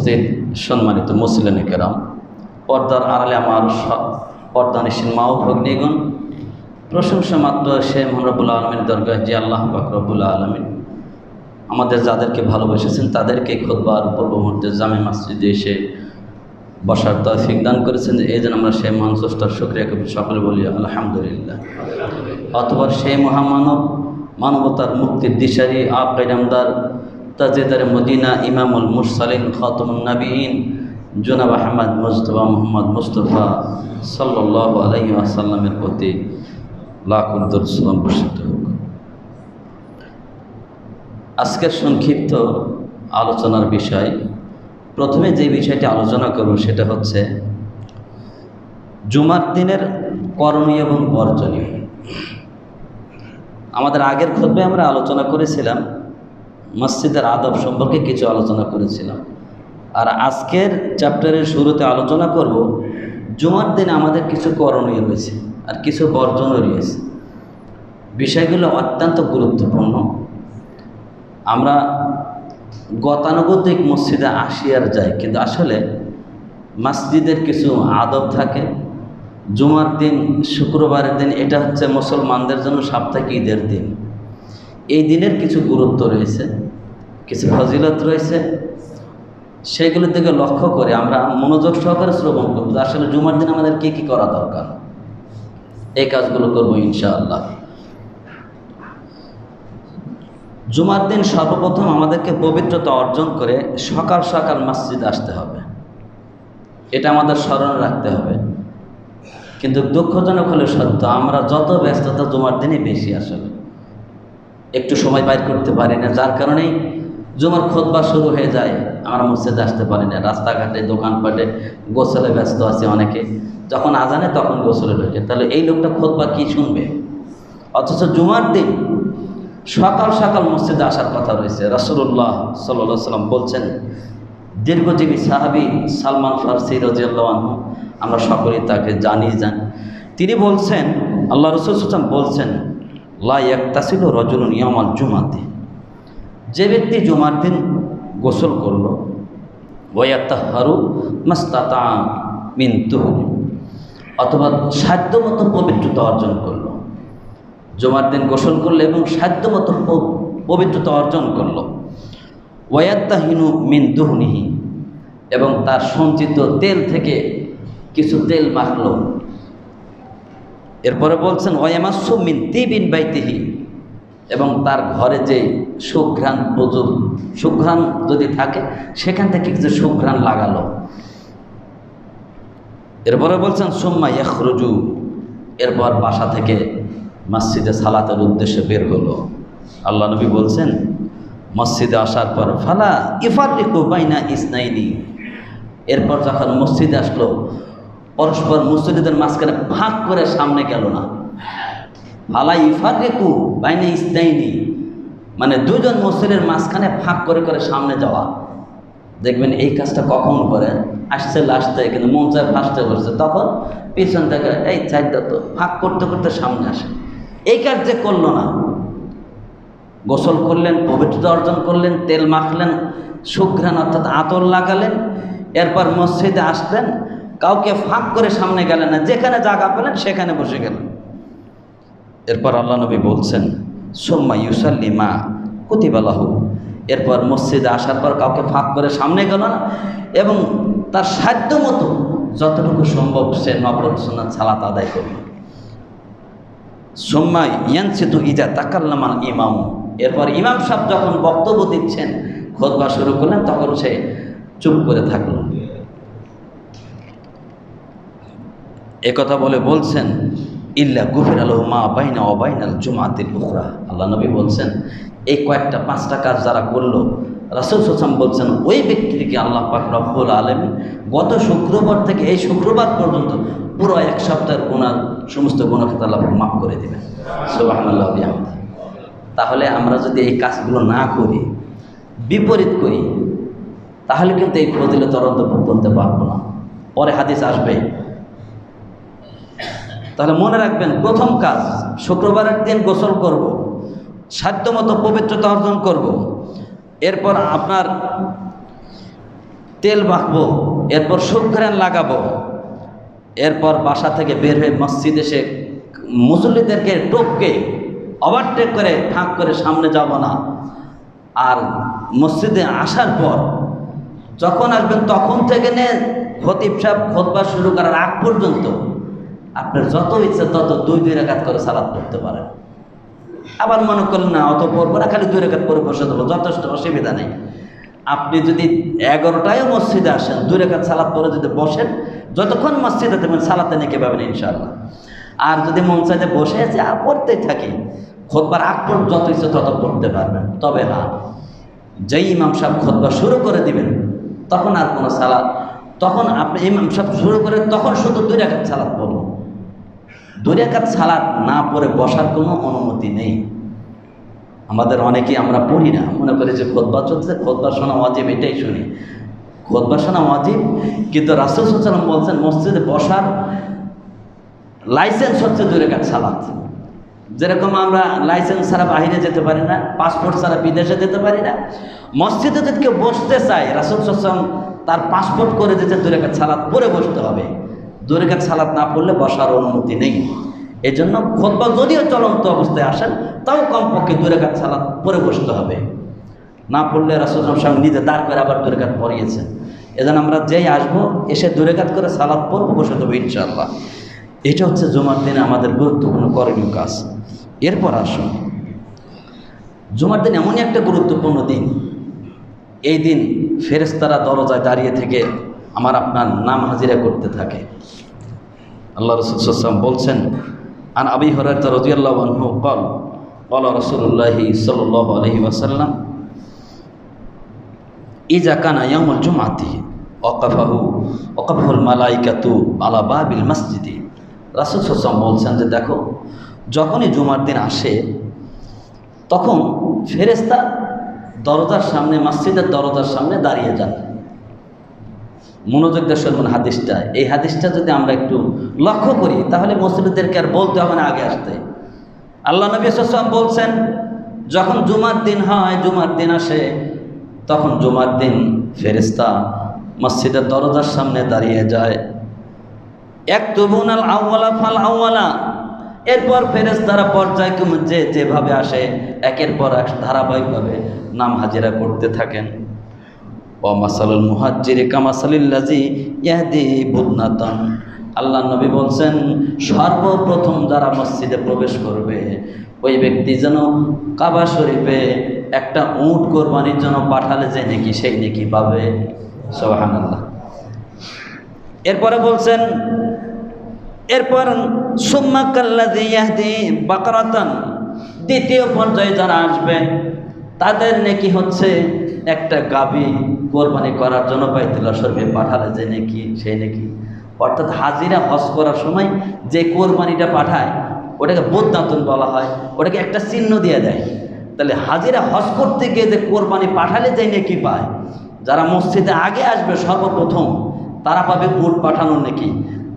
উপস্থিত সম্মানিত মুসলিম কেরাম, পর্দার আড়ালে আমার পর্দানিসীন মা ও ভগ্নীগণ, প্রশংসা মাত্র সে মহান রব্বুল আলামিনের দরগায় যে আল্লাহ পাক রব্বুল আলামিন আমাদের যাদেরকে ভালোবেসেছেন তাদেরকে খুতবার পূর্ব মুহূর্তে জামে মসজিদে এসে বসার তৌফিক দান করেছেন। এই জন্য আমরা সেই মহান স্রষ্টার শুকরিয়া সকলে বলি আলহামদুলিল্লাহ। অথবা সেই মহামানব, মানবতার মুক্তির দিশারি, আকায়ে নামদার, তাজেদার মদিনা, ইমামুল মুরসালিন, খাতামুন নবীন, জনাব আহমদ মুজতবা মোহাম্মদ মুস্তফা সাল্লাল্লাহু আলাইহি ওয়াসাল্লামের প্রতি লাখো দরুদ সালাম বর্ষিত হোক। আজকের সংক্ষিপ্ত আলোচনার বিষয়, প্রথমে যে বিষয়টি আলোচনা করব সেটা হচ্ছে জুমার দিনের করণীয় এবং বর্জনীয়। আমাদের আগের খুতবায় আমরা আলোচনা করেছিলাম মসজিদের আদব সম্পর্কে কিছু আলোচনা করেছিলাম, আর আজকের চ্যাপ্টারের শুরুতে আলোচনা করব জুমার দিনে আমাদের কিছু করণীয় রয়েছে আর কিছু বর্জনও রয়েছে। বিষয়গুলো অত্যন্ত গুরুত্বপূর্ণ। আমরা গতানুগতিক মসজিদে আসি আর যাই, কিন্তু আসলে মসজিদের কিছু আদব থাকে। জুমার দিন, শুক্রবারের দিন, এটা হচ্ছে মুসলমানদের জন্য সাপ্তাহিক ঈদের দিন। এই দিনের কিছু গুরুত্ব রয়েছে, কিছু ফজিলত রয়েছে, সেগুলোর দিকে লক্ষ্য করে আমরা মনোযোগ সহকারে শ্রবণ করব। আসলে জুমার দিন আমাদের কী কী করা দরকার, এই কাজগুলো করবো ইনশাআল্লাহ। জুমার দিন সর্বপ্রথম আমাদেরকে পবিত্রতা অর্জন করে সকাল সকাল মসজিদে আসতে হবে, এটা আমাদের স্মরণে রাখতে হবে। কিন্তু দুঃখজনক হলে সত্য, আমরা যত ব্যস্ততা জুমার দিনে বেশি, আসলে একটু সময় বাইর করতে পারি না, যার কারণেই জুমার খুতবা শুরু হয়ে যায়, আমরা মসজিদে আসতে পারি না। রাস্তাঘাটে, দোকানপাটে গোসলে ব্যস্ত আছে অনেকে, যখন আজানে তখন গোসলে ঢোকে। তাহলে এই লোকটা খুতবা কি শুনবে? অথচ জুমার দিন সকাল সকাল মসজিদে আসার কথা রয়েছে। রাসূলুল্লাহ সাল্লাল্লাহু আলাইহি ওয়াসাল্লাম বলছেন, দীর্ঘজীবী সাহাবী সালমান ফারসি রাদিয়াল্লাহু আনহু, আমরা সকলেই তাকে জানি। তিনি বলছেন, আল্লাহ রাসূল সাল্লাল্লাহু আলাইহি ওয়াসাল্লাম বলছেন, লা ইয়াক্তাসিলু রাজুলুন ইয়াওমাল জুমাতি, যে ব্যক্তি জুমার দিন গোসল করলো, ওয়া ইয়াতাহহারু মাস্তাতা মিন তুহরি, অথবা সাধ্যমতো পবিত্রতা অর্জন করলো। জুমার দিন গোসল করলো এবং সাধ্যমতো পবিত্রতা অর্জন করলো। ওয়ায়াত্তাহিনু মিন দুহনিহি, এবং তার সঞ্চিত তেল থেকে কিছু তেল মাখলো। এরপরে বলছেন ওয়ায়ামাসসু মিন তিবিন বাইতিহি, এবং তার ঘরে যে সুঘ্রাণ যদি থাকে সেখান থেকে কিছু সুঘ্রাণ লাগালো। এরপরে বলছেন সুম্মা ইয়াখরুজু, এরপর বাসা থেকে মসজিদে সালাতের উদ্দেশ্যে বের হলো। আল্লাহ নবী বলছেন, মসজিদে আসার পর ফালা ইফাররিকু বাইনা ইসনাইনি, এরপর যখন মসজিদে আসলো পরস্পর মুসল্লিদের মাঝখানে ভাগ করে সামনে গেল না। ফালা ইফাররিকু বাইনা ইসনাইনি, মানে দুজন মুসল্লির মাঝখানে ভাগ করে করে সামনে যাওয়া। দেখবেন এই কাজটা কখন করে, আসছে লাস্টে, কিন্তু মন চায় ফার্স্টে করছে, তখন পিছন থেকে এই চারটা তো ভাগ করতে করতে সামনে আসে। এই কাজ যে করলো না, গোসল করলেন, পবিত্রতা অর্জন করলেন, তেল মাখলেন, সুঘ্রাণ অর্থাৎ আতর লাগালেন, এরপর মসজিদে আসলেন, কাউকে ফাঁক করে সামনে গেলেন না, যেখানে জায়গা পেলেন সেখানে বসে গেলেন। এরপর আল্লাহ নবী বলছেন সুম্মা ইউসাল্লি মা কুতিবা লাহু, এরপর মসজিদে আসার পর কাউকে ফাঁক করে সামনে গেল না, এবং তার সাধ্য মতো যতটুকু সম্ভব সে নফল সুন্নাত সালাত আদায় করল। সুম্মা ইয়ানসিতু ইজা তাকাল্লামাল ইমাম, এরপর ইমাম সাহেব যখন বক্তব্য দিচ্ছেন, খুতবা শুরু করলেন, তখন সে চুপ করে থাকল। একথা বলে বলছেন ইল্লা গুফিরা লাহু মা বাইনা ওয়া বাইনাল জুমআতিল উখরা, আল্লাহ নবী বলছেন এই কয়েকটা 5টা কাজ যারা করলো, রাসূল সাল্লাল্লাহু আলাইহি ওয়াসাল্লাম বলছেন ওই ব্যক্তিকে আল্লাহ পাক রব্বুল আলামিন গত শুক্রবার থেকে এই শুক্রবার পর্যন্ত পুরো এক সপ্তাহের গুনাহ, সমস্ত গুনাহ খাতা আল্লাহ মাফ করে দেবেন। সুবহানাল্লাহ ওয়া বিহামদিহি। তাহলে আমরা যদি এই কাজগুলো না করি, বিপরীত করি, তাহলে কিন্তু এই ফজিলত অন্তর্ভুক্ত হতে পারবো না। পরে হাদিস আসবে। তাহলে মনে রাখবেন, প্রথম কাজ শুক্রবারের দিন গোসল করব, সাধ্যমতো পবিত্রতা অর্জন করব, এরপর আপনার তেল মাখবো, এরপর সুঘ্রাণ লাগাবো, এরপর বাসা থেকে বের হয়ে মসজিদ এসে মুসল্লিদেরকে টপকে ওভারটেক করে ফাঁক করে সামনে যাব না। আর মসজিদে আসার পর যখন আসবেন তখন থেকে নিয়ে খতিব সাহেব খুতবা শুরু করার আগ পর্যন্ত আপনার যত ইচ্ছা তত 2 রাকাত করে সালাত পড়তে পারেন। আবার মনে করলেন না অত পড়বো না, খালি 2 রাকাত পরে বসে দেবো, যথেষ্ট, অসুবিধা নেই। আপনি যদি 11টায় মসজিদে আসেন 2 রাকাত সালাত পরে যদি বসেন, যতক্ষণ মসজিদে থাকবেন সালাতে নেকি পাবেন ইনশাআল্লাহ। আর যদি মন চাইতে বসে আছে আর পড়তেই থাকি, খুতবার আগ পর্যন্ত যত ইচ্ছে তত পড়তে পারবেন। তবে হ্যাঁ, যেই ইমাম সাহেব খুতবা শুরু করে দিবেন তখন আর কোনো সালাত, তখন আপনি ইমাম সাহেব শুরু করে তখন শুধু 2 রাকাত সালাত পড়ুন। 2 রাকাত সালাত না পড়ে বসার কোনো অনুমতি নেই। আমাদের অনেকেই আমরা পড়ি না, মনে করি যে খুতবা চলছে, খুতবা শোনা ওয়াজিব, এটাই শুনি। খুতবা শোনা ওয়াজিব, কিন্তু রাসূল সাল্লাল্লাহু আলাইহি ওয়াসাল্লাম বলছেন মসজিদে বসার লাইসেন্স হচ্ছে 2 রাকাত সালাত। যেরকম আমরা লাইসেন্স ছাড়া বাইরে যেতে পারি না, পাসপোর্ট ছাড়া বিদেশে যেতে পারি না, মসজিদে যদি কেউ বসতে চায় রাসূল সাল্লাল্লাহু আলাইহি ওয়াসাল্লাম তার পাসপোর্ট করে দিতে 2 রাকাত সালাত পড়ে বসতে হবে। 2 রাকাত সালাত না পড়লে বসার অনুমতি নেই। এই জন্য খুতবা যদিও চলন্ত অবস্থায় আসেন তাও কমপক্ষে 2 রাকাত সালাত পড়ে বসতে হবে। না পড়লে রাসূল সাল্লাল্লাহু আলাইহি ওয়াসাল্লাম নিজে দাঁড় করে আবার 2 রাকাত পড়িয়েছেন। এজন্য আমরা যেই আসবো এসে 2 রাকাত করে সালাত পড়বো, বসে দেবো ইনশাআল্লাহ। এটা হচ্ছে জুমার দিনে আমাদের গুরুত্বপূর্ণ করণীয় কাজ। এরপর আসুন, জুমার দিন এমনই একটা গুরুত্বপূর্ণ দিন, এই দিন ফেরেশতারা দরজায় দাঁড়িয়ে থেকে আমার আপনার নাম হাজিরা করতে থাকে। আল্লাহ রাসূল সাল্লাল্লাহু আলাইহি ওয়াসাল্লাম বলছেন, আন আবি হুরায়রা রাদিয়াল্লাহু আনহু قال قال রাসূলুল্লাহ সাল্লাল্লাহু আলাইহি ওয়াসাল্লাম ইযা কানা ইয়াউমুল জুমআতি ওয়াকাফাহুল মালাইকাতু আলা বাবিল মসজিদি। রাসূল সাল্লাল্লাহু আলাইহি ওয়াসাল্লাম বলছেন যে দেখো, যখনই জুমার দিন আসে তখন ফেরেশতা দরজার সামনে, মসজিদের দরজার সামনে দাঁড়িয়ে যান। মনোযোগ দিয়ে শুনবেন হাদিসটা। এই হাদিসটা যদি আমরা একটু লক্ষ্য করি তাহলে মুসলিমদেরকে আর বলতে হবে না আগে আসতে। আল্লাহ নবী সাল্লাল্লাহু আলাইহি ওয়াসাল্লাম বলছেন, যখন জুমার দিন হয়, জুমার দিন আসে, তখন জুমার দিন ফেরেশতা মসজিদের দরজার সামনে দাঁড়িয়ে যায়। ইয়াকতুবুনাল আউওয়ালা ফাল আউওয়ালা, এরপর ফেরেশতারা পর্যায়ক্রমে যেভাবে আসে একের পর এক ধারাবাহিকভাবে নাম হাজিরা করতে থাকেন। ওয়া মাসালুল মুহাজ্জিরি কামাসালিল্লাযী ইয়াহদি বুদনাতান। আল্লাহ নবী বলছেন, সর্বপ্রথম যারা মসজিদে প্রবেশ করবে ওই ব্যক্তি যেন কাবা শরীফে একটা উট কোরবানির জন্য পাঠালে যে নেকি সেই নেকি পাবে। সুবহানাল্লাহ। এরপরে বলছেন, এরপর সুম্মা কাল্লাযী ইয়াহদি বাকরাতান, দ্বিতীয় পর্যায়ে যারা আসবে তাদের নেকি হচ্ছে একটা গাভী কোরবানি করার জন্য বাইতুল্লাহ শরীফে পাঠালে যে নেকি সেই নেকি। অর্থাৎ হাজিরা হজ করার সময় যে কোরবানিটা পাঠায় ওটাকে বুদনাতুন বলা হয়, ওটাকে একটা চিহ্ন দিয়ে দেয়। তাহলে হাজিরা হজ করতে গিয়ে যে কোরবানি পাঠালে যে নেকি পায়, যারা মসজিদে আগে আসবে সর্বপ্রথম তারা পাবে উট পাঠানোর নেকি।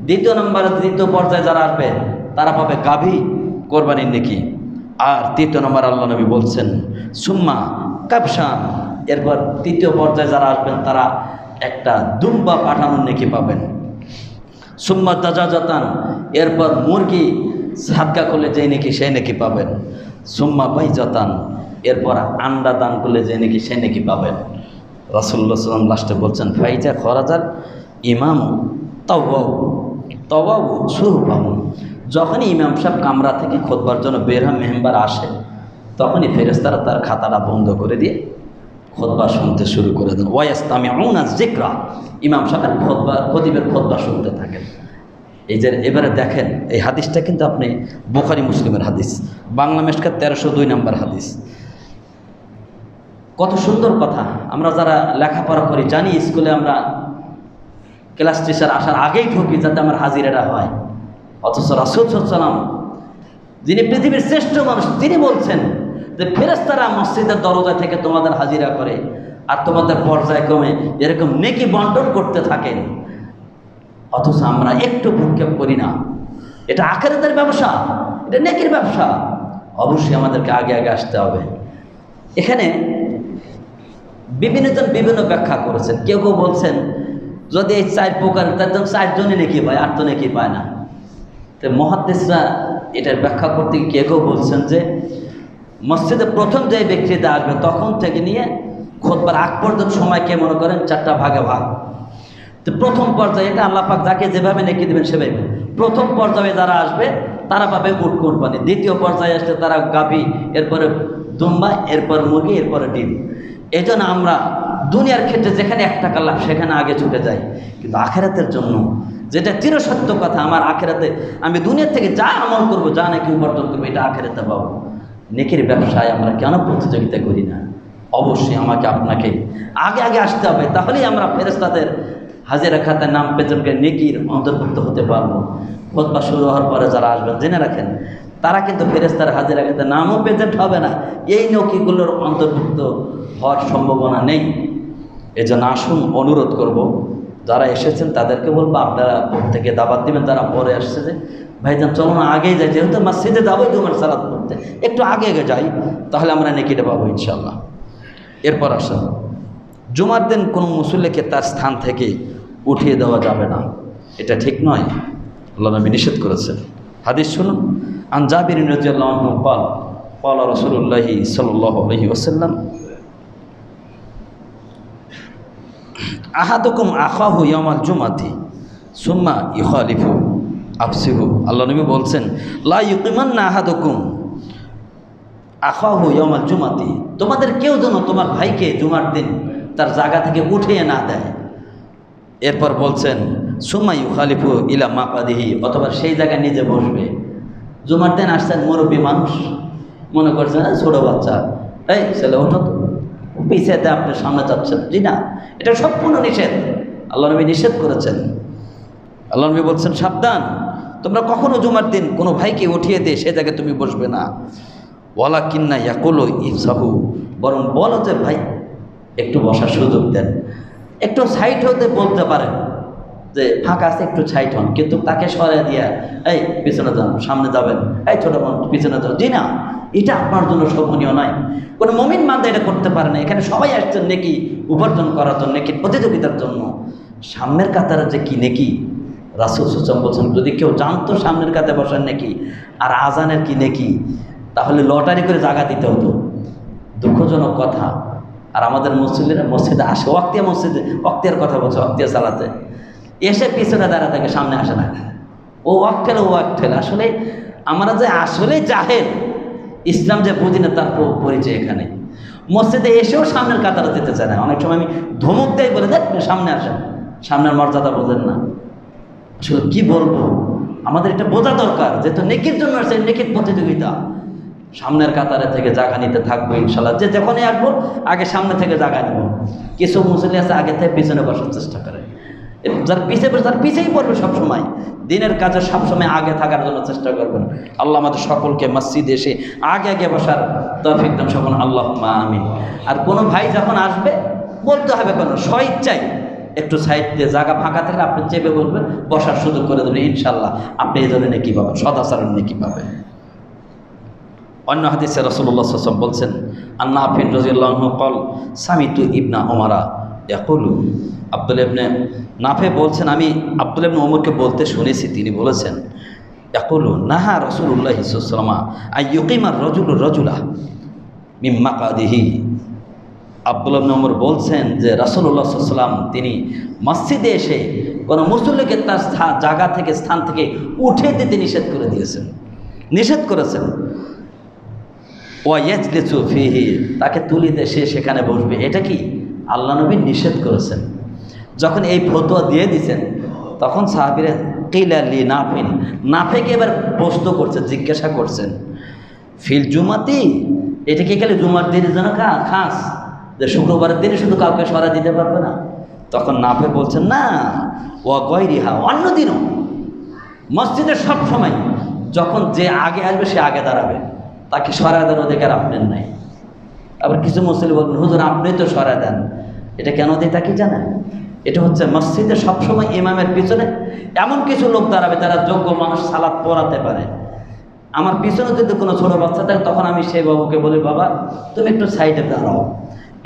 দ্বিতীয় পর্যায়ে যারা আসবে তারা পাবে গাভী কোরবানির নেকি। আর 3 নম্বর আল্লাহ নবী বলছেন সুম্মা কাবশান, এরপর 3য় পর্যায়ে যারা আসবেন তারা একটা দুম্বা পাঠানোর নেকি পাবেন। সুম্মা দাজাজাতান, এরপর মুরগি সাদকা করলে যেই নেকি সেই নেকি পাবেন। সুম্মা বাইজাতান, এরপর আন্ডা দান করলে যে নেকি সেই নেকি পাবেন। রাসূলুল্লাহ সাল্লাল্লাহু আলাইহি ওয়াসাল্লাম লাস্টে বলছেন ফাইজা খরাজাল ইমাম তওয়াউ সুরবাহু, যখনই ইমাম সাহেব কামরা থেকে খুতবার জন্য বের হয়, মেম্বার আসে, তখনই ফেরেশতারা তার খাতাটা বন্ধ করে দিয়ে খুতবা শুনতে শুরু করে দেন। ওয়ায়াস্তামিউনা যিকরা, ইমাম সাহেবের খতিবের খুতবা শুনতে থাকেন। এই যে এবারে দেখেন, এই হাদিসটা কিন্তু আপনি বুখারী মুসলিমের হাদিস, বাংলা মেশকাত 1302 নম্বর হাদিস। কত সুন্দর কথা। আমরা যারা লেখাপড়া করি জানি স্কুলে আমরা ক্লাস টিচার আসার আগেই ঢুকি যাতে আমার হাজিরাটা হয়। অথচ রাসূল সাল্লাল্লাহু আলাইহি ওয়াসাল্লাম যিনি পৃথিবীর শ্রেষ্ঠ মানুষ, তিনি বলছেন যে ফেরেশতারা মসজিদের দরজা থেকে তোমাদের হাজিরা করে আর তোমাদের পর্যায়ক্রমে এরকম নেকি বন্টন করতে থাকেন। অথচ আমরা একটু ভ্রুক্ষেপ করি না। এটা আখিরাতের ব্যবসা, এটা নেকির ব্যবসা। অবশ্যই আমাদেরকে আগে আগে আসতে হবে। এখানে বিভিন্নজন বিভিন্ন ব্যাখ্যা করেছেন। কেউ কেউ বলছেন যদি এই 4 প্রকার তার জন্য 4 জনই নেকি পায়, 8 তো নেকি পায় না। তো মুহাদ্দিসরা এটার ব্যাখ্যা করতে গিয়ে কেউ কেউ বলছেন যে মসজিদে প্রথম যে ব্যক্তিটা আসবে তখন থেকে নিয়ে খুতবার আগ পর্যন্ত সময়কে মনে করেন 4টা ভাগে ভাগ। তো প্রথম পর্যায়ে এটা আল্লাহ পাক যাকে যেভাবে নেকি দেবেন সেভাবে। প্রথম পর্যায়ে যারা আসবে তারা পাবে উট কোরবানি, দ্বিতীয় পর্যায়ে আসলে তারা গাভী, এরপরে দুম্বা, এরপর মুরগি, এরপরে ডিম। এই জন্য আমরা দুনিয়ার ক্ষেত্রে যেখানে 1 টাকা লাভ সেখানে আগে ছুটে যাই, কিন্তু আখেরাতের জন্য যেটা চিরসত্য কথা, আমার আখেরাতে আমি দুনিয়ার থেকে যা আমল করব, যা নাকি উপার্জন করবো, এটা আখেরাতে পাবো। নেকির ব্যবসায় আমরা কেন প্রতিযোগিতা করি না? অবশ্যই আমাকে আপনাকে আগে আগে আসতে হবে, তাহলেই আমরা ফেরেশতাদের হাজিরা খাতায় নাম পেজনকে নেকির অন্তর্ভুক্ত হতে পারবো। খুতবা শুরু হওয়ার পরে যারা আসবেন জেনে রাখেন তারা কিন্তু ফেরেশতার হাজিরা খাতায় নামও প্রেজেন্ট হবে না, এই নেকিগুলোর অন্তর্ভুক্ত হওয়ার সম্ভাবনা নেই। এজন্য আসুন, অনুরোধ করব যারা এসেছেন তাদেরকে বলবো আপনারা প্রত্যেকে দাওয়াত দিবেন। যারা পরে আসছে যে ভাইজান চলো না আগেই যাই, যেহেতু মসজিদে যাবোই জুমার সালাত পড়তে, একটু আগে আগে যাই, তাহলে আমরা নেকিটা পাবো ইনশাল্লাহ। এরপর আসেন, জুমার দিন কোনো মুসল্লিকে তার স্থান থেকে উঠিয়ে দেওয়া যাবে না, এটা ঠিক নয়, আল্লাহ নবী নিষেধ করেছেন। হাদিস শুনুন, আন জাবির রাদিয়াল্লাহু আনহু قال قال رسول الله صلى الله عليه وسلم আহাদুকুম আখাহু ইয়াউমাল জুমাতি সুম্মা ইখালিফু আফসিহু। আল্লাহ নবী বলছেন লা ইউকিমান্না আহাদুকুম আখাহু ইয়াউমাল জুমাতি, তোমাদের কেউ যেন তোমার ভাইকে জুমার দিন তার জায়গা থেকে উঠিয়ে না দেয়। এরপর বলছেন সুম্মা ইউখালিফু ইলা মাকাদিহি, অথবা সেই জায়গায় নিজে বসবে। জুমার দিন আসছেন মুরব্বী মানুষ, মনে করছেন ছোটো বাচ্চা, এই ছেলে ওঠো তো, পিছিয়ে দিয়ে আপনি সামনে যাচ্ছেন, জি না, এটা সম্পূর্ণ নিষেধ। আল্লাহ নবী নিষেধ করেছেন। আল্লাহ নবী বলছেন সাবধান, তোমরা কখনো জুমার দিন কোনো ভাইকে উঠিয়ে দিয়ে সে জায়গায় তুমি বসবে না। ওয়ালা কিন্না ইয়াকুলু ইফসাহু, বরং বলো যে ভাই একটু বসার সুযোগ দেন, একটু সাইড হতে বলতে পারেন যে ফাঁকা আছে একটু সাইড হন, কিন্তু তাকে সরিয়ে দিয়া এই পিছনে যান, সামনে যাবেন, এই ছোটো বোন পিছনে যান, জি না, এটা আপনার জন্য শোভনীয় নয়। কোনো মুমিন বান্দা এটা করতে পারে না। এখানে সবাই আসছেন নেকি উপার্জন করার জন্য, নেকির প্রতিযোগিতার জন্য। সামনের কাতারে যে কি নেকি, রাসূল সাল্লাল্লাহু আলাইহি ওয়াসাল্লাম বলছেন যদি কেউ জানতো সামনের কাতারে বসার নেকি আর আজানের কি নেকি, তাহলে লটারি করে জায়গা দিতে হতো। দুঃখজনক কথা। আর আমাদের মুসল্লিরা মসজিদে আসে, ওয়াক্তিয়া মসজিদে, ওয়াক্তিয়ার কথা বলছে, ওয়াক্তিয়া সালাতে এসে পিছনে দাঁড়া থাকে, সামনে আসে না। ও ওয়াক্ত ঠেলে আসলে আমরা যে আসলে জাহেল, ইসলাম যে বুঝি না তার পরিচয় এখানে। মসজিদে এসেও সামনের কাতারে যেতে চায় না। অনেক সময় আমি ধমক দেয় বলে দেখ সামনে আসেন, সামনের মর্যাদা বোঝেন না। আসলে কি বলবো, আমাদের এটা বোঝা দরকার, যেহেতু নেকির জন্য আসছে, নেকির প্রতিযোগিতা। সামনের কাতারে থেকে জায়গা নিতে থাকবো ইনশাল্লাহ। যে যখনই আসবো আগে সামনে থেকে জায়গা নেব। কিছু মুসল্লি আছে আগে থেকে পিছনে বসার চেষ্টা করে, যার পিছিয়ে বসে তার পিছিয়েই পড়বে সবসময়। দিনের কাজে সবসময় আগে থাকার জন্য চেষ্টা করবেন। আল্লাহ আমাদের সকলকে মসজিদে এসে আগে আগে বসার তৌফিক দান সকল, আল্লাহুম্মা আমিন। আর কোনো ভাই যখন আসবে বলতে হবে কোনো স্বইচ্ছায় একটু সাইড দিয়ে জায়গা ফাঁকা থাকলে আপনি চেপে বসবেন, বসার সুযোগ করে দেবেন, ইনশাল্লাহ আপনি এই জন্য নেকি পাবেন, সদাচরণ নেকি পাবেন। অন্য হাদিসে রাসূলুল্লাহ সাল্লাল্লাহু আলাইহি ওয়াসাল্লাম বলছেন আন-নাফি রাদিয়াল্লাহু আনহু قال সামিতু ইবনা ওমরা ইয়াকুলু, আব্দুল্লাহ ইবনে নাফে বলছেন আমি আব্দুল্লাহ ইবনে ওমরকে বলতে শুনেছি, তিনি বলেছেন ইয়াকুলু নাহা রাসূলুল্লাহ সাল্লাল্লাহু আলাইহি ওয়াসাল্লাম আইয়ুকিমার রাজুলু রাজুলা মিন মাকাদিহি। আব্দুল্লাহ ইবনে ওমর বলছেন যে রাসূলুল্লাহ সাল্লাল্লাহু আলাইহি ওয়াসাল্লাম তিনি মসজিদে এসে কোনো মুসল্লিকে তার জায়গা থেকে, স্থান থেকে উঠে দিতে নিষেধ করে দিয়েছেন, নিষেধ করেছেন। ওয়াইয়াজলিসু ফিহি, তাকে তুলিতে সে সেখানে বসবে, এটা কি আল্লাহ নবী নিষেধ করেছেন। যখন এই ফতোয়া দিয়ে দিয়েছেন তখন সাহাবীরা কিলা লি নাফিন, নাফেকে এবার প্রশ্ন করছেন, জিজ্ঞাসা করছেন ফিল জুমাতি, এটা কি খালি জুমার দিনের জন্য খাস, যে শুক্রবারের দিনে শুধু কাউকে সরা দিতে পারবে না? তখন নাফে বলছেন না, ওয়া গয়রিহা, অন্য দিনও মসজিদের সব সময় যখন যে আগে আসবে সে আগে দাঁড়াবে, তাকে সরায় দেওয়ার অধিকার আপনার নাই। আবার কিছু মুসলিম বলবেন হুজুর আপনি তো সরায় দেন, এটা কেন দেয় তা কি জানেন? এটা হচ্ছে মসজিদে সবসময় ইমামের পিছনে এমন কিছু লোক দাঁড়াবে যারা যোগ্য মানুষ, সালাত পড়াতে পারে। আমার পিছনে যদি কোনো ছোটো বাচ্চা থাকে তখন আমি সেই বাবুকে বলি বাবা তুমি একটু সাইডে দাঁড়াও,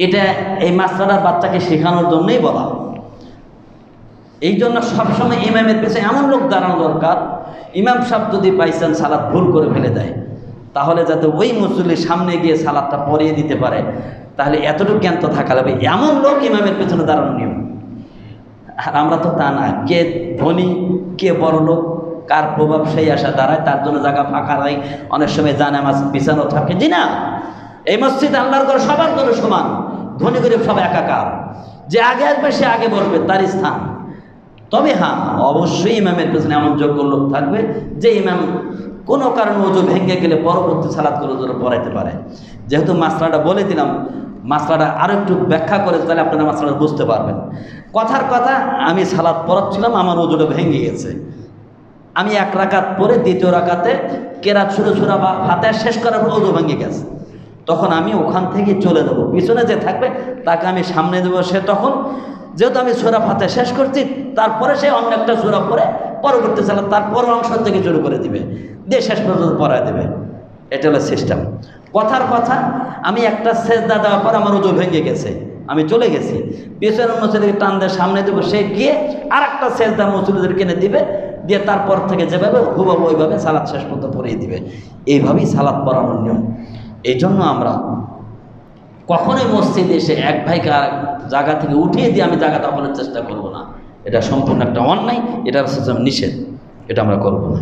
এটা এই মাসলাটার বাচ্চাকে শেখানোর জন্যই বলা। এই জন্য সবসময় ইমামের পেছনে এমন লোক দাঁড়ানো দরকার, ইমাম সাহেব যদি বাইচান সালাত ভুল করে ফেলে দেয়, তাহলে যাতে ওই মুসল্লির সামনে গিয়ে সালাদটা পরিয়ে দিতে পারে, তাহলে এতটুকু জ্ঞান তো থাকা লাগবে। এমন লোক ইমামের পেছনে দাঁড়ানো নিয়ম। আর আমরা তো তা না, কে ধনী কে বড় লোক, কার প্রভাব সেই আশা দাঁড়ায়, তার জন্য জায়গা ফাঁকা হয়, অনেক সময় জানামাজ বিছানো থাকে। জি না, এই মসজিদ আল্লাহর ঘর সবার জন্য সমান, ধনী গরিব সব একাকার। যে আগে আসবে সে আগে বসবে, তার স্থান। তবে হ্যাঁ, অবশ্যই ইমামের পেছনে এমন যোগ্য লোক থাকবে যে ইমাম কোনো কারণে ওযু ভেঙে গেলে পরবর্তী সালাতগুলোর জন্য পড়াইতে পারে। যেহেতু মাসলাটা বলে দিলাম, মাসলাটা আরও একটু ব্যাখ্যা করে তাহলে আপনারা মাসলাটা বুঝতে পারবেন। কথার কথা, আমি সালাত পড়াচ্ছিলাম, আমার ওযুটা ভেঙে গেছে। আমি এক রাকাত পরে দ্বিতীয় রাকাতে কেরাত সূরা বা ফাতিহা শেষ করার পর ওযু ভেঙে গেছে। তখন আমি ওখান থেকে চলে যাবো, পিছনে যে থাকবে তাকে আমি সামনে দেবো। সে তখন যেহেতু আমি সূরা ফাতিহা শেষ করছি, তারপরে সে অন্য একটা সূরা পড়ে পরবর্তী সালাত তার পরের অংশ থেকে শুরু করে দিবে, দিয়ে শেষ পর্যন্ত পড়ায় দেবে। এটা হলো সিস্টেম। কথার কথা, আমি একটা সেজদা দেওয়ার পর আমার ওযু ভেঙে গেছে, আমি চলে গেছি, পিছনের মুসল্লিকে টান দিয়ে সামনে দেবো, সে গিয়ে আর একটা সেজদা মুসল্লিদের কিনে দিবে, দিয়ে তারপর থেকে যেভাবে হুবহু ওইভাবে সালাত শেষ পর্যন্ত পড়িয়ে দিবে। এইভাবেই সালাত পড়ানোর নিয়ম। এই জন্য আমরা কখনোই মসজিদে এসে এক ভাইকে আর জায়গা থেকে উঠিয়ে দিয়ে আমি জায়গা দখলের চেষ্টা করব না। এটা সম্পূর্ণ একটা অন্যায়, এটার নিষেধ, এটা আমরা করব না।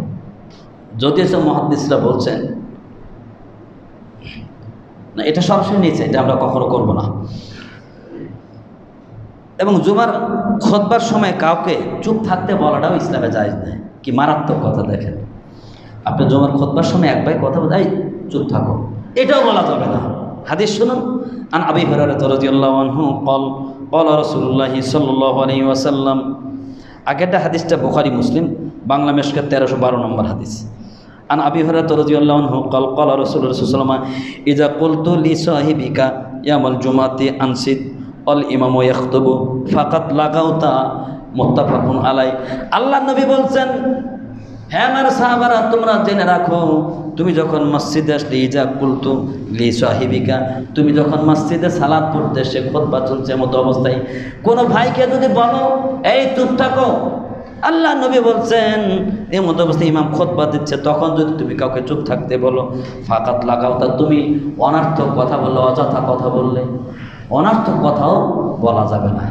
যদিও সব মুহাদ্দিসরা বলছেন না, এটা সরাসরি নিচে, এটা আমরা কখনো করব না। এবং জুমার খুতবার সময় কাউকে চুপ থাকতে বলাটাও ইসলামে জায়েজ নেই। কি মারাত্মক কথা! দেখেন, আপনি জুমার খুতবার সময় এক ভাই কথা বলে, চুপ থাকো, এটাও বলা যাবে না। হাদিস শুনুন, আন আবি হুরায়রা রাদিয়াল্লাহু আনহু ক্বালা রাসূলুল্লাহি সাল্লাল্লাহু আলাইহি ওয়াসাল্লাম। আগেরটা হাদিসটা বুখারী মুসলিম, বাংলা মিশকাত 1312 নম্বর হাদিস। আন আবি হুরায়রা রাদিয়াল্লাহু আনহু ক্বালা রাসূলুল্লাহি সাল্লাল্লাহু আলাইহি ওয়াসাল্লাম ইযা কুলতু লি সাহিবিকা ইয়াউমাল জুমাতি আনসিত অল ইমামু ইয়াখতুবু ফাকাত লাগাউতা, মুত্তাফাকুন আলাই। আল্লাহ নবী বলছেন, হ্যাঁ আমার সাহাবারা, তোমরা জেনে রাখো, তুমি যখন মসজিদে আসলে ইজা কুলতু লি সাহিবিকা, তুমি যখন মসজিদে সালাত পড়তে সে খুতবা চলছে মতো অবস্থায় কোনো ভাইকে যদি বলো এই চুপ থাকো, আল্লাহ নবী বলছেন এই মতো অবস্থায় ইমাম খুতবা দিচ্ছে, তখন যদি তুমি কাউকে চুপ থাকতে বলো, ফাকাত লাগাও, তা তুমি অনার্থক কথা বললে, অযথা কথা বললে, অনার্থক কথাও বলা যাবে না।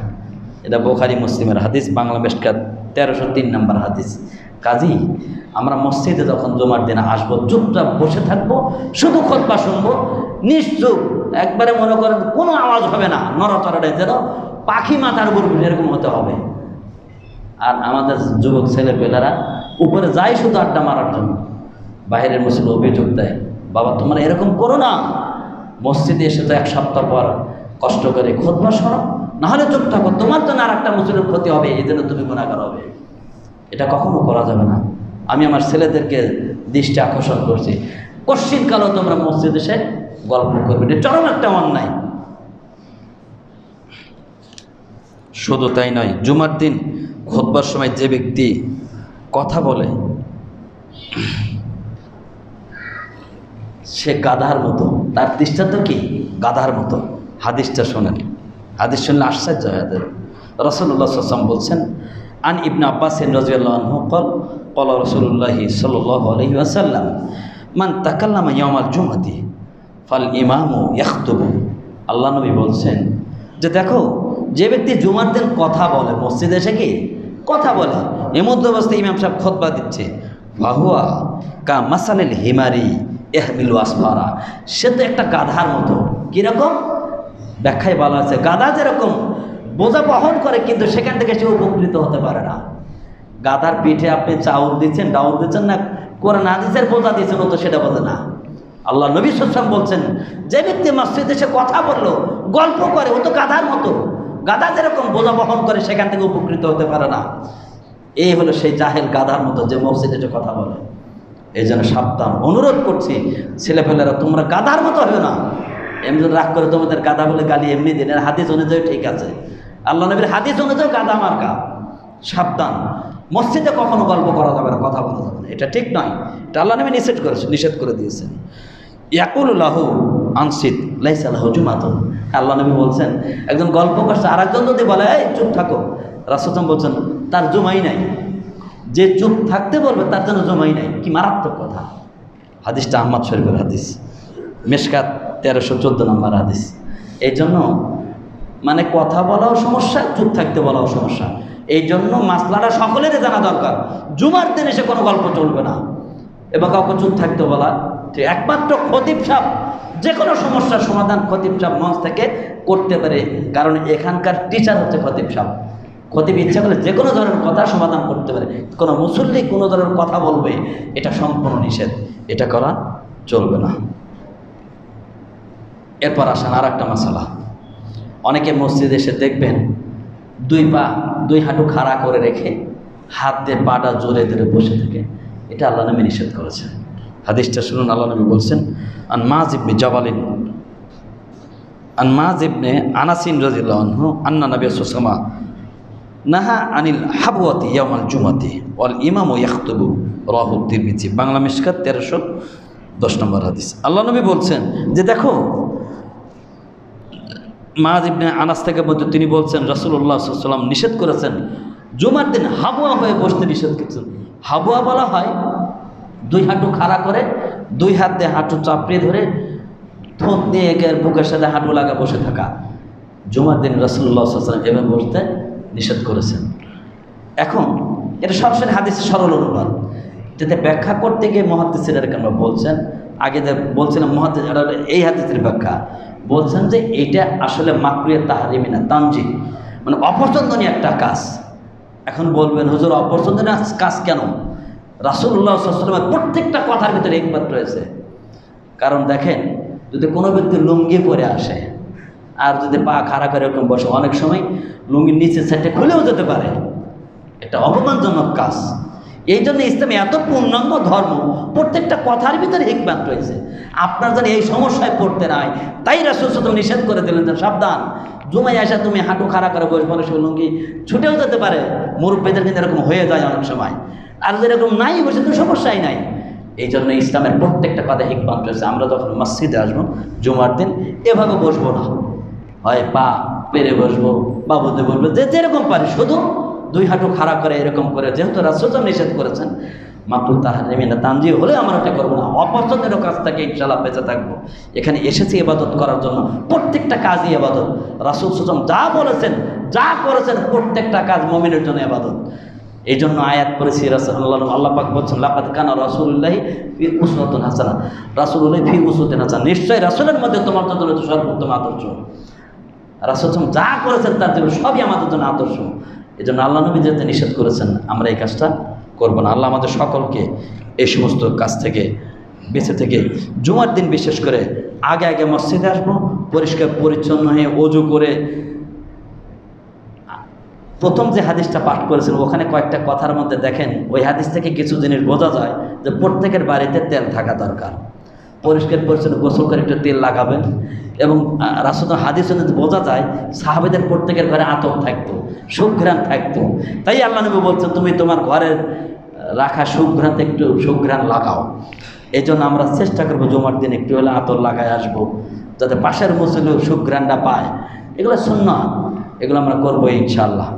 এটা বুখারী মুসলিমের হাদিস, বাংলা মিশকাত 1303 নম্বর হাদিস। কাজী আমরা মসজিদে যখন জুমার দিনে আসবো, চুপচাপ বসে থাকবো, শুধু খুতবা শুনবো, নিশ্চুপ, একবারে মনে করেন কোনো আওয়াজ হবে না, নড়াচড়াটাই যেন পাখি মাথার উপর এরকম হতে হবে। আর আমাদের যুবক ছেলেপেলেরা উপরে যায় শুধু আড্ডা মারার জন্য, বাইরের মুসলিম অভিযোগ দেয়, বাবা তোমরা এরকম করো না, মসজিদে এসে তো এক সপ্তাহ পর কষ্ট করে খুতবা শোনো, নাহলে চুপ থাকো, তোমার জন্য আর একটা মুসলিমের ক্ষতি হবে, এই জন্য তুমি গুনাহগার হবে। এটা কখনো করা যাবে না। আমি আমার ছেলেদেরকে দৃষ্টি আকর্ষণ করছি, কশ্চিনকালেও তোমরা মসজিদে এসে গল্প করবে, এটা চরম একটা অন্যায়। শুধু তাই নয়, জুমার দিন খুতবার সময় যে ব্যক্তি কথা বলে সে গাধার মতো, তার দৃষ্টান্ত কি? গাধার মতো। হাদিসটা শোনেন, হাদিস শুনলে আশ্চর্য হয়। রাসূলুল্লাহ সাল্লাল্লাহু আলাইহি ওয়াসাল্লাম বলছেন, আন ইবনে আব্বাস রাদিয়াল্লাহু আনহু ক্বালা রাসূলুল্লাহি সাল্লাল্লাহু আলাইহি ওয়াসাল্লাম মান তাকাল্লামা ইয়াউমাল জুমআতি ফাল ইমামু ইয়াখতুবু। আল্লাহ নবী বলছেন যে দেখো, যে ব্যক্তি জুমার দিন কথা বলে, মসজিদে এসে কি কথা বলে, এর মধ্যে অবস্থায় ইমাম সাহেব খুতবা দিচ্ছে, ফাহুয়া কা মাসালিল হিমারি ইহমিলু আসফারা, সে তো একটা গাধার মতো। কীরকম? ব্যাখ্যায় বলা আছে, গাধা যেরকম বোঝা বহন করে কিন্তু সেখান থেকে সে উপকৃত হতে পারে না। গাধার পিঠে আপনি চাউল দিচ্ছেন, ডাউল দিচ্ছেন না, কোরআন হাদিসের বোঝা দিচ্ছেন, ও তো সেটা বোঝে না। আল্লাহ নবী সাল্লাল্লাহু আলাইহি ওয়াসাল্লাম বলছেন, যে ব্যক্তি মসজিদে এসে কথা বললো, গল্প করে, ও তো গাধার মতো। গাধা যেরকম বোঝা বহন করে সেখান থেকে উপকৃত হতে পারে না। এই হলো সেই জাহেল গাধার মতো যে মসজিদে এসে কথা বলে। এই জন্য সাবধান, অনুরোধ করছি ছেলেপেলেরা, তোমরা গাধার মতো হবে না। এমনি রাগ করে তোমাদের গাধা বলে গালি এমনি দিন, হাদিস অনুযায়ী ঠিক আছে, আল্লাহ নবীর হাদিস অনুযায়ী গাধা মার্কা। সাবধান, মসজিদে কখনো গল্প করা যাবে না, কথা বলা যাবে না, এটা ঠিক নয়, এটা আল্লাহ নবী নিষেধ করে দিয়েছেন। ইয়াকুলু লাহু আনসিত লাইসা লাহু জুমাতুন। আল্লাহ নবী বলছেন একজন গল্প করছে, আর একজন যদি বলে এই চুপ থাকো, রাসূল বলছেন তার জুমাই নাই। যে চুপ থাকতে বলবে তার জন্য জুমাই নাই। কি মারাত্মক কথা! হাদিসটা আহমদ শরীফের হাদিস, মেশকাত 1314 নম্বর হাদিস। এই জন্য মানে কথা বলাও সমস্যা, চুপ থাকতে বলাও সমস্যা। এই জন্য মাসলাটা সকলেরই জানা দরকার। জুমার দিন এসে কোনো গল্প চলবে না এবং কাউকে চুপ থাকতে বলা ঠিক। একমাত্র খতিব সাহেব যে কোনো সমস্যার সমাধান খতিব সাহেব মঞ্চ থেকে করতে পারে, কারণ এখানকার টিচার হচ্ছে খতিব সাহেব। খতিব ইচ্ছা করলে যে কোনো ধরনের কথা সমাধান করতে পারে। কোনো মুসল্লি কোনো ধরনের কথা বলবে, এটা সম্পূর্ণ নিষেধ, এটা করা চলবে না। এরপর আসেন আর একটা মশালা। অনেকে মসজিদে এসে দেখবেন দুই হাঁটু খাড়া করে রেখে হাত দিয়ে পাটা জোরে ধরে বসে থাকে। এটা আল্লাহ নবী নিষেধ করেছেন। হাদিসটা শুনুন, আল্লাহ নবী বলছেন আন মায ইবনে জাবালিন আন মায ইবনে আনাসিন রাদিয়াল্লাহু আনহু আন্না নবী সাল্লাল্লাহু আলাইহি ওয়াসাল্লাম নাহা আনিল হাবওয়াতি ইয়াউমাল জুমাতি ওয়াল ইমামু ইয়াখতুবু, রাহু তিরমিজি, বাংলা মিশকাত 1310 নম্বর হাদিস। আল্লাহ নবী বলছেন যে দেখো, মায ইবনে আনাস থেকে বলতে তিনি বলছেন রাসূলুল্লাহ সাল্লাল্লাহু আলাইহি ওয়াসাল্লাম নিষেধ করেছেন জুমার দিন হাবুয়া হয়ে বসতে নিষেধ করেছেন। হাবুয়া বলা হয় দুই হাঁটু খাড়া করে দুই হাত দিয়ে হাঁটু চাপড়িয়ে ধরে ঠোঁট দিয়ে একের বুকের সাথে হাঁটু লাগা বসে থাকা। জুমার দিন রাসূলুল্লাহ সাল্লাল্লাহু আলাইহি ওয়াসাল্লাম এভাবে বসতে নিষেধ করেছেন। এখন এটা সরাসরি হাদিসের সরল অনুবাদ। যাতে ব্যাখ্যা করতে গিয়ে মুহাদ্দিসিরা কেন বলছেন, আগে যে বলছিলাম মুহাদ্দিস এই হাদিসের ব্যাখ্যা বলছেন যে এইটা আসলে মাকরুহে তাহরিমি না, তানজিহ, মানে অপছন্দনীয় একটা কাজ। এখন বলবেন হুজুর অপছন্দনীয় কাজ কেন? রাসূলুল্লাহ সাল্লাল্লাহু আলাইহি ওয়াসাল্লামের প্রত্যেকটা কথার ভিতরে হিকমত রয়েছে। কারণ দেখেন, যদি কোনো ব্যক্তি লুঙ্গি পরে আসে আর যদি পা খাড়া করে এরকম বসে, অনেক সময় লুঙ্গির নিচের সাইডে খুলেও যেতে পারে। এটা অপমানজনক কাজ। এই জন্য ইসলামে এত পূর্ণাঙ্গ ধর্ম, প্রত্যেকটা কথার ভিতরে হিকমত রয়েছে। আপনার যেন এই সমস্যায় পড়তে নাই, তাই রাসূল সাল্লাল্লাহু আলাইহি ওয়াসাল্লাম নিষেধ করে দিলেন যে সাবধান, জুমায় আসা তুমি হাঁটু খাড়া করে বসে, অনেক সময় লুঙ্গি ছুটেও যেতে পারে। মুরব্বীদের কিন্তু এরকম হয়ে যায় অনেক সময়। আর যেরকম নাই বসে তো সমস্যাই নাই। এই জন্য ইসলামের প্রত্যেকটা কথা হিকমত রয়েছে। আমরা যখন মসজিদে আসবো জুমার দিন এভাবে বসবো না, হয় পা পেরে বসবো, বাবুতে বসবো, যে যেরকম পারি, শুধু দুই হাঁটু খাড়া করে এরকম করে, যেহেতু রাসূল নিষেধ করেছেন। মাকরুহ তাহরিমি না, তানজিহ হলে আমরা এটা করবো না। অপছন্দের কাজ থেকে ইনশাআল্লাহ বেঁচে থাকবো। এখানে এসেছি ইবাদত করার জন্য, প্রত্যেকটা কাজই ইবাদত। রাসূল যা বলেছেন, যা করেছেন, প্রত্যেকটা কাজ মুমিনের জন্য ইবাদত। এই জন্য আয়াত পড়েছি, আল্লাহ পাক বলছেন লাকাদ কানা রাসূলুল্লাহি ফি উসওয়াতুন হাসানাহ, রাসূলুল্লাহি ফি উসওয়াতিন হাসানাহ, নিশ্চয়ই রাসূলের মধ্যে তোমার জন্য রয়েছে সর্বোত্তম আদর্শ। রাসূল যা করেছেন তার জন্য সবই আমাদের জন্য আদর্শ। এই জন্য আল্লাহ নবী যেতে নিষেধ করেছেন, আমরা এই কাজটা করবো না। আল্লাহ আমাদের সকলকে এই সমস্ত কাজ থেকে বেঁচে থেকে জুমার দিন বিশেষ করে আগে আগে মসজিদে আসবো, পরিষ্কার পরিচ্ছন্ন হয়ে ওযু করে। প্রথম যে হাদিসটা পাঠ করেছেন ওখানে কয়েকটা কথার মধ্যে দেখেন, ওই হাদিস থেকে কিছু জিনিস বোঝা যায় যে প্রত্যেকের বাড়িতে তেল থাকা দরকার। পরিষ্কার পরিচ্ছন্ন গোসল করে একটু তেল লাগাবেন। এবং রাসূলের হাদিস অনুযায়ী বোঝা যায় সাহাবাদের প্রত্যেকের ঘরে আতর থাকতো, সুঘ্রাণ থাকতো। তাই আল্লাহ নবী বলছেন তুমি তোমার ঘরের রাখা সুঘ্রাণতে একটু সুঘ্রাণ লাগাও। এই জন্য আমরা চেষ্টা করবো জুমার দিন একটু হলে আতর লাগায় আসবো, যাতে পাশের মুসল্লি সুঘ্রাণটা পায়। এগুলো সুন্নাত, এগুলো আমরা করবো ইনশাআল্লাহ।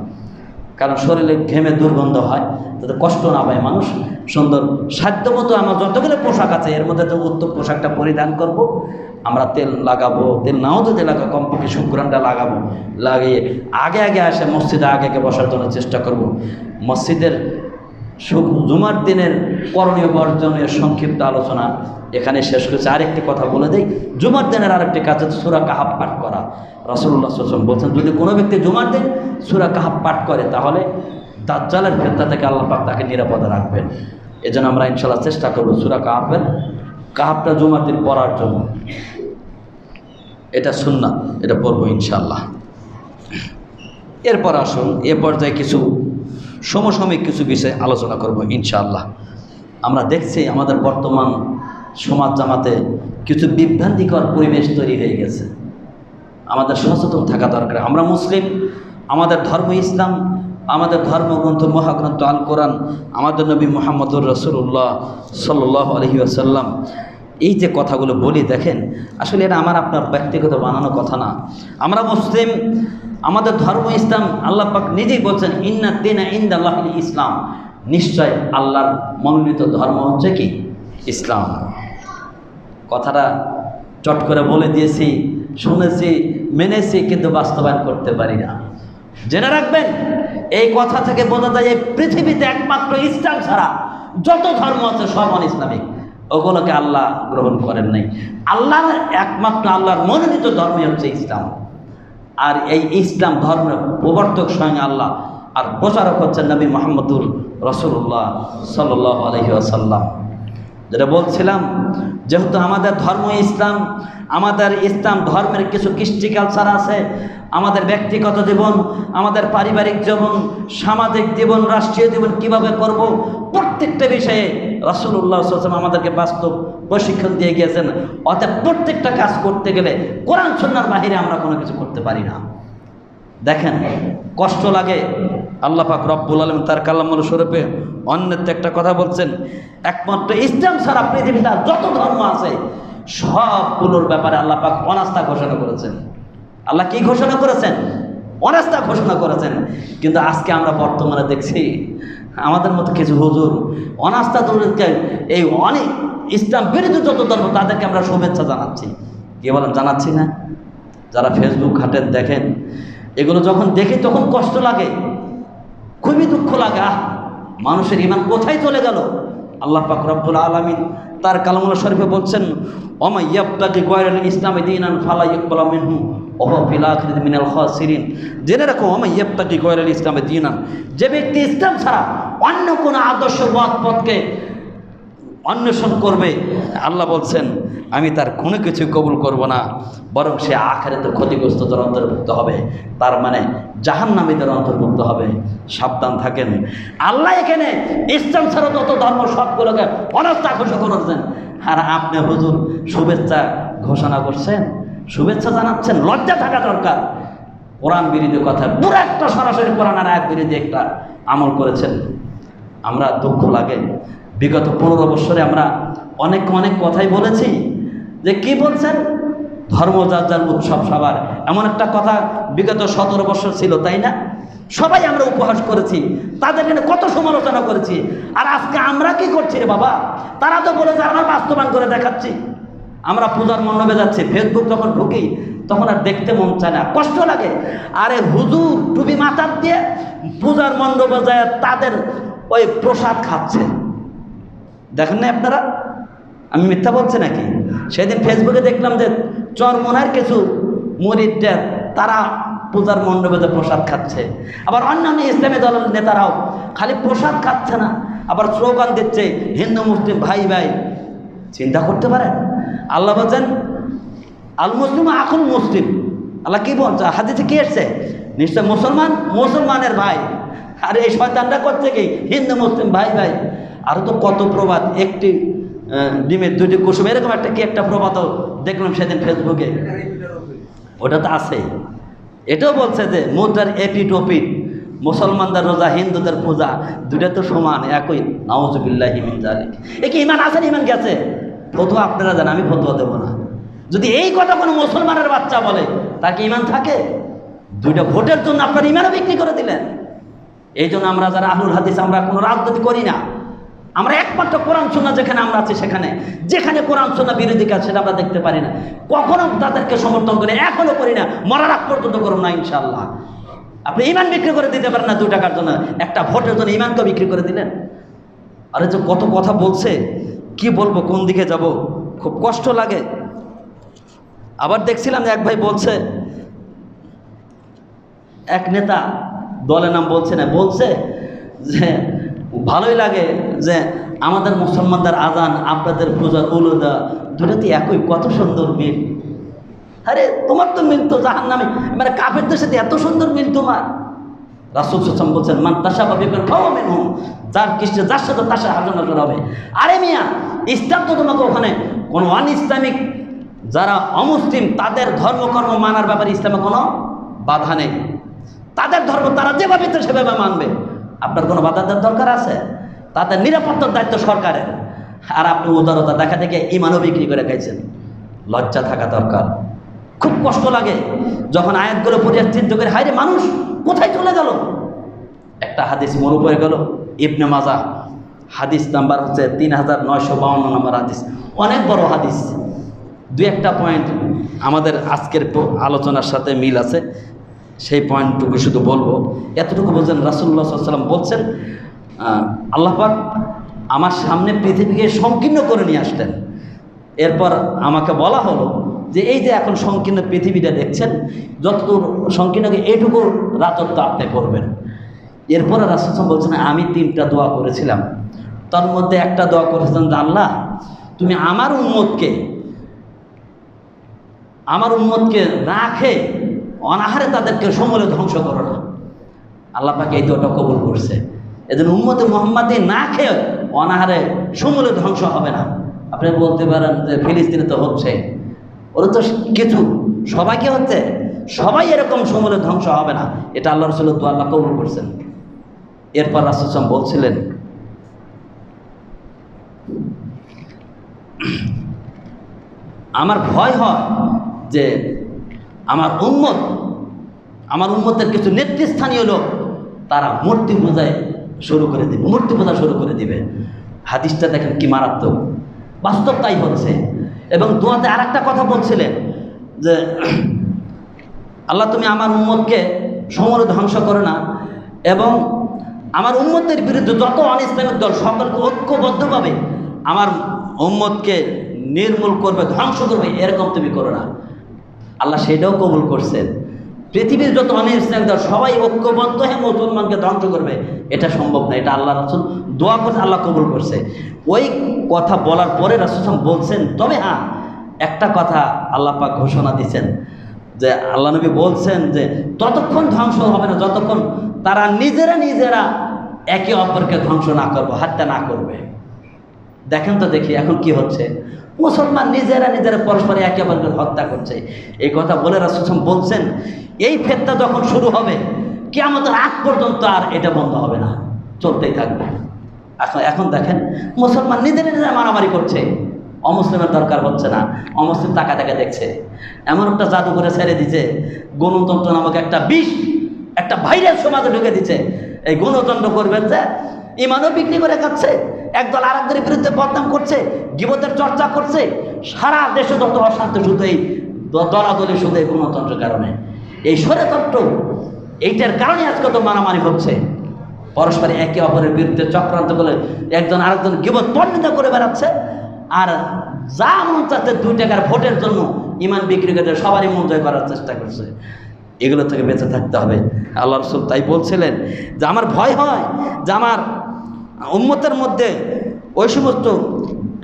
কারণ শরীরে ঘেমে দুর্গন্ধ হয়, যাতে কষ্ট না পায় মানুষ। সুন্দর সাধ্যমতো আমার যতগুলো পোশাক আছে এর মধ্যে যে উত্তম পোশাকটা পরিধান করব। আমরা তেল লাগাবো, তেল নাও যদি লাগাবো কমপক্ষে সুঘ্রাণটা লাগাবো। লাগিয়ে আগে আগে আসে মসজিদে আগে আগে বসার জন্য চেষ্টা করব। মসজিদের জুমার দিনের করণীয় বর্জনীয় সংক্ষিপ্ত আলোচনা এখানে শেষ করেছে। আরেকটি কথা বলে দেই, জুমার দিনের আরেকটি কাজ হচ্ছে সূরা কাহাফ পাঠ করা। রাসূলুল্লাহ সাল্লাল্লাহু আলাইহি ওয়াসাল্লাম বলছেন যদি কোনো ব্যক্তি জুমার দিন সূরা কাহাফ পাঠ করে তাহলে দাজ্জালের ফিতনা থেকে আল্লাহ পাক তাকে নিরাপদে রাখবেন। এজন্য আমরা ইনশাআল্লাহ চেষ্টা করব সূরা কাহাফটা জুমার দিন পড়ার জন্য। এটা সুন্নাত, এটা পড়বো ইনশাআল্লাহ। এরপর আসুন এ পর্যায়ে কিছু সমসাময়িক কিছু বিষয় আলোচনা করব ইনশাআল্লাহ। আমরা দেখছি আমাদের বর্তমান সমাজ জামাতে কিছু বিভ্রান্তিকর পরিবেশ তৈরি হয়ে গেছে। আমাদের সচেতন থাকা দরকার। আমরা মুসলিম, আমাদের ধর্ম ইসলাম, আমাদের ধর্মগ্রন্থ মহাগ্রন্থ আল কোরআন, আমাদের নবী মুহাম্মদুর রাসূলুল্লাহ সাল্লাল্লাহু আলাইহি ওয়াসাল্লাম এই যে কথাগুলো বলি দেখেন, আসলে এটা আমার আপনার ব্যক্তিগত বানানো কথা না। আমরা মুসলিম, আমাদের ধর্ম ইসলাম। আল্লাহ পাক নিজেই বলছেন ইন্না দীনা ইনদাল্লাহিল ইসলাম, নিশ্চয় আল্লাহর মনোনীত ধর্ম হচ্ছে কি ইসলাম। কথাটা চট করে বলে দিয়েছি, শুনেছি, মেনেছি, কিন্তু বাস্তবায়ন করতে পারি না। জেনে রাখবেন, এই কথা থেকে বোঝা যায় এই পৃথিবীতে একমাত্র ইসলাম ছাড়া যত ধর্ম আছে সব অন ইসলামিক, ওগুলোকে আল্লাহ গ্রহণ করেন নাই। আল্লাহর একমাত্র আল্লাহর মনোনীত ধর্মই হচ্ছে ইসলাম। আর এই ইসলাম ধর্মের প্রবর্তক স্বয়ং আল্লাহ, আর প্রচারক হচ্ছেন নবী মুহাম্মদুর রাসূলুল্লাহ সাল্লাল্লাহু আলাইহি ওয়াসাল্লাম। যেটা বলছিলাম, যেহেতু আমাদের ধর্ম ইসলাম, আমাদের ইসলাম ধর্মের কিছু কৃষ্টি কালচার আছে। আমাদের ব্যক্তিগত জীবন, আমাদের পারিবারিক জীবন, সামাজিক জীবন, রাষ্ট্রীয় জীবন কিভাবে করব, প্রত্যেকটা বিষয়ে রাসূলুল্লাহ সাল্লাল্লাহু আলাইহি ওয়াসাল্লাম আমাদেরকে বাস্তব প্রশিক্ষণ দিয়ে গিয়েছেন। অতএব প্রত্যেকটা কাজ করতে গেলে কোরআন সুন্নাহর বাহিরে আমরা কোনো কিছু করতে পারি না। দেখেন, কষ্ট লাগে। আল্লাহ পাক রব্বুল আলামিন তার কালামুল শরীফে অন্যত্র একটা কথা বলছেন, একমাত্র ইসলাম ছাড়া পৃথিবীতে যত ধর্ম আছে সবগুলোর ব্যাপারে আল্লাহ পাক অনাস্থা ঘোষণা করেছেন। আল্লাহ কি ঘোষণা করেছেন? অনাস্থা ঘোষণা করেছেন। কিন্তু আজকে আমরা বর্তমানে দেখছি আমাদের মতো কিছু হুজুর অনাস্থা দূরকে এই অনেক ইসলাম বিরোধী যত ধর্ম তাদেরকে আমরা শুভেচ্ছা জানাচ্ছি। কি বলেন, জানাচ্ছি না? যারা ফেসবুক ঘাটেন দেখেন, এগুলো যখন দেখি তখন কষ্ট লাগে, খুবই দুঃখ লাগে। মানুষের ঈমান কোথায় চলে গেল? আল্লাহ পাক রব্বুল আলামিন তার কালামুল শরীফে বলছেন, ওমা ইয়াবতাগি গায়রাল ইসলামি দীনান ফালা ইকবালা মিনহু ওয়া হুয়া ফিল আখিরাতি মিনাল খাসিরিন। জেনে রাখো, ওমা ইয়াবতাগি গায়রাল ইসলামি দীনান, যে ব্যক্তি ইসলাম ছাড়া অন্য কোনো আদর্শ পথকে অন্বেষণ করবে, আল্লাহ বলছেন আমি তার কোনো কিছু কবুল করব না, বরং সে আখিরাতে ক্ষতিগ্রস্তদের অন্তর্ভুক্ত হবে, তার মানে জাহান্নামীদের অন্তর্ভুক্ত হবে। সাবধান থাকেন। আল্লাহ এখানে ইসলাম ছাড়া যত ধর্ম সবগুলোকে অনাস্থা ঘোষণা করেছেন, আর আপনি হুজুর শুভেচ্ছা ঘোষণা করছেন, শুভেচ্ছা জানাচ্ছেন। লজ্জা থাকা দরকার। কোরআন বিরোধী কথা, পুরো একটা সরাসরি কোরআনের আয়াত বিরোধী একটা আমল করেছেন। আমরা দুঃখ লাগে, বিগত 15 বছরে আমরা অনেক কথাই বলেছি, যে কি বলছেন ধর্ম যার যার উৎসব সবার, এমন একটা কথা বিগত 17 বছর ছিল, তাই না? সবাই আমরা উপহাস করেছি, তাদের জন্য কত সমালোচনা করেছি। আর আজকে আমরা কি করছি রে বাবা? তারা তো বলেছে আমরা বাস্তবায়ন করে দেখাচ্ছি। আমরা পূজার মণ্ডপে যাচ্ছি, ফেসবুক যখন ঢুকি তখন আর দেখতে মন চায় না, কষ্ট লাগে। আরে হুজুর টুপি মাথার দিয়ে পূজার মণ্ডপে যায় তাদের ওই প্রসাদ খাচ্ছে, দেখেন না আপনারা? আমি মিথ্যা বলছি নাকি? সেদিন ফেসবুকে দেখলাম যে চরমনার কিছু মুরিদরা তারা পূজার মণ্ডপে যে প্রসাদ খাচ্ছে, আবার অন্যান্য ইসলামী দলের নেতারাও খালি প্রসাদ খাচ্ছে না, আবার স্লোগান দিচ্ছে হিন্দু মুসলিম ভাই ভাই। চিন্তা করতে পারেন? আল্লাহ বলছেন আল মুসলিম আখুল মুসলিম। আল্লাহ কি বলছে? হাদিসে কি এসছে? নিশ্চয় মুসলমান মুসলমানের ভাই। আর এই শয়তানরা করছে কি? হিন্দু মুসলিম ভাই ভাই। আরও তো কত প্রবাদ, একটি ডিমের 2টি কুসুম, এরকম একটা কি একটা প্রবাদও দেখলাম সেদিন ফেসবুকে। ওটা তো আছে। এটাও বলছে যে মুদ্রার এপিট ওপিট, মুসলমানদের রোজা হিন্দুদের পূজা দুটা তো সমান, একই। নাউজুবিল্লাহি মিন যালিক। এ কি ইমান আছে না ইমান গেছে? ফতোয়া আপনারা জানেন, আমি ফতোয়া দেবো না। যদি এই কথা কোনো মুসলমানের বাচ্চা বলে, তার কি ইমান থাকে? 2টা ভোটের জন্য আপনার ইমানও বিক্রি করে দিলেন। এই জন্য আমরা যারা আহলুল হাদিস, আমরা কোনো রাজনীতি করি না। আমরা একমাত্র কোরআন সুন্নাহ যেখানে আমরা আছি, সেখানে যেখানে কোরআন সুন্নাহ বিরোধী কাজ সেটা আমরা দেখতে পারি না, কখনো তাদেরকে সমর্থন করি, এখনো করি না, মরার আগ পর্যন্ত করব না ইনশাআল্লাহ। আপনি ইমান বিক্রি করে দিতে পারেন না 2 টাকার জন্য, একটা ভোটের জন্য ইমানকে বিক্রি করে দিলেন। আরে যে কত কথা বলছে, কি বলবো, কোন দিকে যাব, খুব কষ্ট লাগে। আবার দেখছিলাম যে এক ভাই বলছে, এক নেতা, দলের নাম বলছে না, বলছে যে ভালোই লাগে যে আমাদের মুসলমানদের আজান, আপনাদের পূজার উলুদা দুটাতে একই, কত সুন্দর মিল। আরে তোমার তো মিল তো জাহান্নামে, মানে কাফেরদের সাথে এত সুন্দর মিল তোমার। রাসূল সাল্লাল্লাহু আলাইহি ওয়াসাল্লাম বলছেন মান তাশাবাহা বিকৌমিন ফাহুয়া মিনহুম, যার কৃষ্ণ যার সাথে তার সাথে হাজার হবে। আরে মিয়া, ইসলাম তো তোমাকে ওখানে কোনো অন ইসলামিক যারা অমুসলিম তাদের ধর্মকর্ম মানার ব্যাপারে ইসলামে কোনো বাধা নেই। তাদের ধর্ম তারা যেভাবে সেভাবে মানবে, আপনার কোনো বাধা দেওয়ার দরকার আছে? তাদের নিরাপত্তার দায়িত্ব সরকারের। আর আপনি উদারতা দেখা দেখে ইমানও বিক্রি করে খাইছেন। লজ্জা থাকা দরকার। খুব কষ্ট লাগে যখন আয়াতগুলো পড়ে চিন্তা করে, হায় রে মানুষ কোথায় চলে গেল। একটা হাদিস মনে পড়ে গেল, ইবনে মাজাহ হাদিস নাম্বার হচ্ছে 3952 নম্বর হাদিস, অনেক বড় হাদিস। দু একটা পয়েন্ট আমাদের আজকের আলোচনার সাথে মিল আছে, সেই পয়েন্টটুকু শুধু বলবো। এতটুকু বলছেন, রাসূলুল্লাহ সাল্লাল্লাহু আলাইহি ওয়াসাল্লাম বলছেন, আল্লাহ পাক আমার সামনে পৃথিবীকে সংকীর্ণ করে নিয়ে আসলেন। এরপর আমাকে বলা হলো যে এই যে এখন সংকীর্ণ পৃথিবীটা দেখছেন, যতদূর সংকীর্ণকে এইটুকু রাজত্ব আপনি করবেন। এরপরে রাসূল সাল্লাল্লাহু আলাইহি ওয়াসাল্লাম বলছেন, আমি 3টা দোয়া করেছিলাম, তার মধ্যে একটা দোয়া করেছিলাম যে আল্লাহ তুমি আমার উম্মতকে না খেয়ে অনাহারে তাদেরকে সমূলে ধ্বংস করো না। আল্লাহ পাক এই দোয়াটা কবুল করছে। এজন্য উম্মতে মুহাম্মাদি না খেয়ে অনাহারে সমূলে ধ্বংস হবে না। আপনি বলতে পারেন যে ফিলিস্তিনে তো হচ্ছে, ওরা তো কিছু সবাইকে হচ্ছে, সবাই এরকম সমূলে ধ্বংস হবে না, এটা আল্লাহ রাসূলের দোয়া আল্লাহ কবুল করছেন। এরপর রাসূল সাল্লাল্লাহু আলাইহি ওয়াসাল্লাম বলছিলেন, আমার ভয় হয় যে আমার উম্মতের কিছু নেতৃস্থানীয় লোক তারা মূর্তি পূজা শুরু করে দিবে। হাদিসটা দেখেন কি মারাত্মক, বাস্তব তাই হচ্ছে। এবং দোয়াতে আর একটা কথা বলছিলেন যে আল্লাহ তুমি আমার উম্মতকে সমূলে ধ্বংস করো না, এবং আমার উম্মতের বিরুদ্ধে যত অনিসলামিক দল সকলকে ঐক্যবদ্ধভাবে আমার উম্মতকে নির্মূল করবে, ধ্বংস করবে, এরকম তুমি করো না। আল্লাহ সেটাও কবুল করছেন। পৃথিবীর যত অনিসলামিক দল সবাই ঐক্যবদ্ধ হয়ে মুসলমানকে ধ্বংস করবে, এটা সম্ভব না। এটা আল্লাহ রাসূল দোয়া করছে, আল্লাহ কবুল করছে। ওই কথা বলার পরে রাসূল বলছেন, তবে হ্যাঁ একটা কথা আল্লাহ পাক ঘোষণা দিচ্ছেন যে আল্লাহ নবী বলছেন যে ততক্ষণ ধ্বংস হবে না যতক্ষণ তারা নিজেরা একে অপরকে ধ্বংস না করবে, হত্যা না করবে। দেখেন তো দেখি এখন কি হচ্ছে, মুসলমান নিজেরা পরস্পর একে অপরকে হত্যা করছে। এই কথা বলে রাসূল বলছেন এই ফিতনা যখন শুরু হবে কিয়ামতের আগ পর্যন্ত আর এটা বন্ধ হবে না, চলতেই থাকবে। এখন দেখেন মুসলমান নিজেরা মারামারি করছে, অমুসলিমের দরকার হচ্ছে না, অমুসলিম তাকা দেখছে। এমন একটা জাদু করে ছেড়ে দিচ্ছে, গণতন্ত্র নামক একটা বিষ, একটা ভাইরাস সমাজে ঢুকে দিচ্ছে। এই গণতন্ত্র করবেন যে ইমানও বিক্রি করে খাচ্ছে, একদল আরেকদলের বিরুদ্ধে বদনাম করছে, গীবতের চর্চা করছে, সারা দেশে যত অশান্তি শুধু এই দলাদলি, শুধু এই গণতন্ত্রের কারণে, এই স্বৈরতন্ত্র, এইটার কারণে আজকে তো মারামারি হচ্ছে। পরস্পর একে অপরের বিরুদ্ধে চক্রান্ত করে একজন আরেকজন গীবত বর্ণিত করে বেড়াচ্ছে, আর যা মন চাচ্ছে 2 টাকার ভোটের জন্য ইমান বিক্রি করে সবারই মন জয় করার চেষ্টা করছে। এগুলো থেকে বেঁচে থাকতে হবে। আল্লাহ রাসূল তাই বলছিলেন যে আমার ভয় হয় যে আমার উম্মতের মধ্যে ওই সমস্ত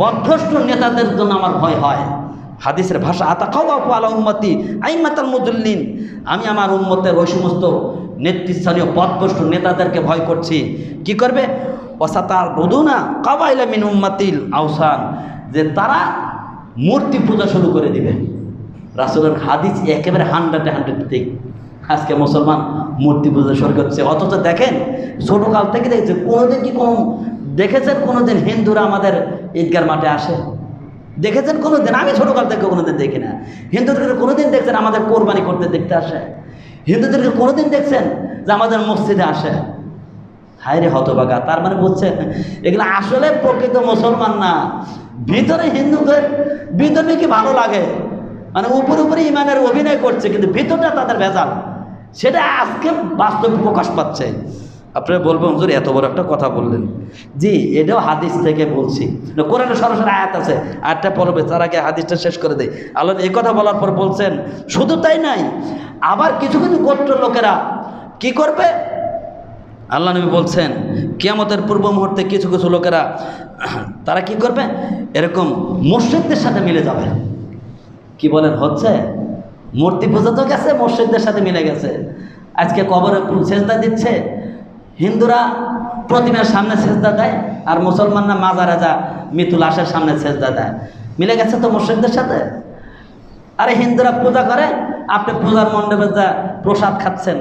পথভ্রষ্ট নেতাদের জন্য আমার ভয় হয়। হাদিসের ভাষা আতাখাওয়াফু আলা উম্মতি আইম্মাতাল মুদল্লিন, আমি আমার উম্মতের ওই সমস্ত নেতৃস্থানীয় পথভ্রষ্ট নেতাদেরকে ভয় করছি। কি করবে? ওয়াসাতার বুদুনা কাবাইলা মিন উম্মাতিল আওসান, যে তারা মূর্তি পূজা শুরু করে দিবে। রাসূলের হাদিস একেবারে 100 ঠিক। আজকে মুসলমান মূর্তি পূজা শুরু করছে, অথচ দেখেন ছোটকাল থেকে দেখছে, কোনোদিন কি দেখেছেন কোনোদিন হিন্দুরা আমাদের ঈদগার মাঠে আসে? দেখেছেন কোনোদিন? আমি ছোটকাল থেকে কোনোদিন দেখি না। হিন্দুদেরকে কোনোদিন দেখছেন আমাদের কোরবানি করতে দেখতে আসে? হিন্দুদেরকে কোনোদিন দেখছেন যে আমাদের মসজিদে আসে? হায় রে হতভাগা! তার মানে বলছেন এগুলো আসলে প্রকৃত মুসলমান না, ভিতরে হিন্দুদের ভিতরে কি ভালো লাগে, মানে উপরে ইমানের অভিনয় করছে, কিন্তু ভিতরটা তাদের ভেজাল, সেটা আজকে বাস্তব প্রকাশ পাচ্ছে। আপনারা বলবেন হুজুর এত বড় একটা কথা বললেন। জি, এটাও হাদিস থেকে বলছি, কোরআনে সরাসরি আয়াত আছে, আয়াতটা পড়বে তার আগে হাদিসটা শেষ করে দেয়। আল্লাহ এই কথা বলার পর বলছেন শুধু তাই নাই, আবার কিছু গোত্র লোকেরা কি করবে? আল্লাহ নবী বলছেন কিয়ামতের পূর্ব মুহূর্তে কিছু লোকেরা তারা কি করবে? এরকম মুশরিকদের সাথে মিলে যাবে। কি বলেন হচ্ছে? মূর্তি পূজা তো গেছে, মসজিদদের সাথে মিলে গেছে। আজকে কবরে সেজদা দিচ্ছে, হিন্দুরা প্রতিমার সামনে সেজদা দেয়, আর মুসলমানরা মাজারে যা মৃত্যু লাশের সামনে সেজদা দেয়। মিলে গেছে তো মসজিদদের সাথে। আরে হিন্দুরা পূজা করে, আপনি পূজার মণ্ডপে যা প্রসাদ খাচ্ছেন,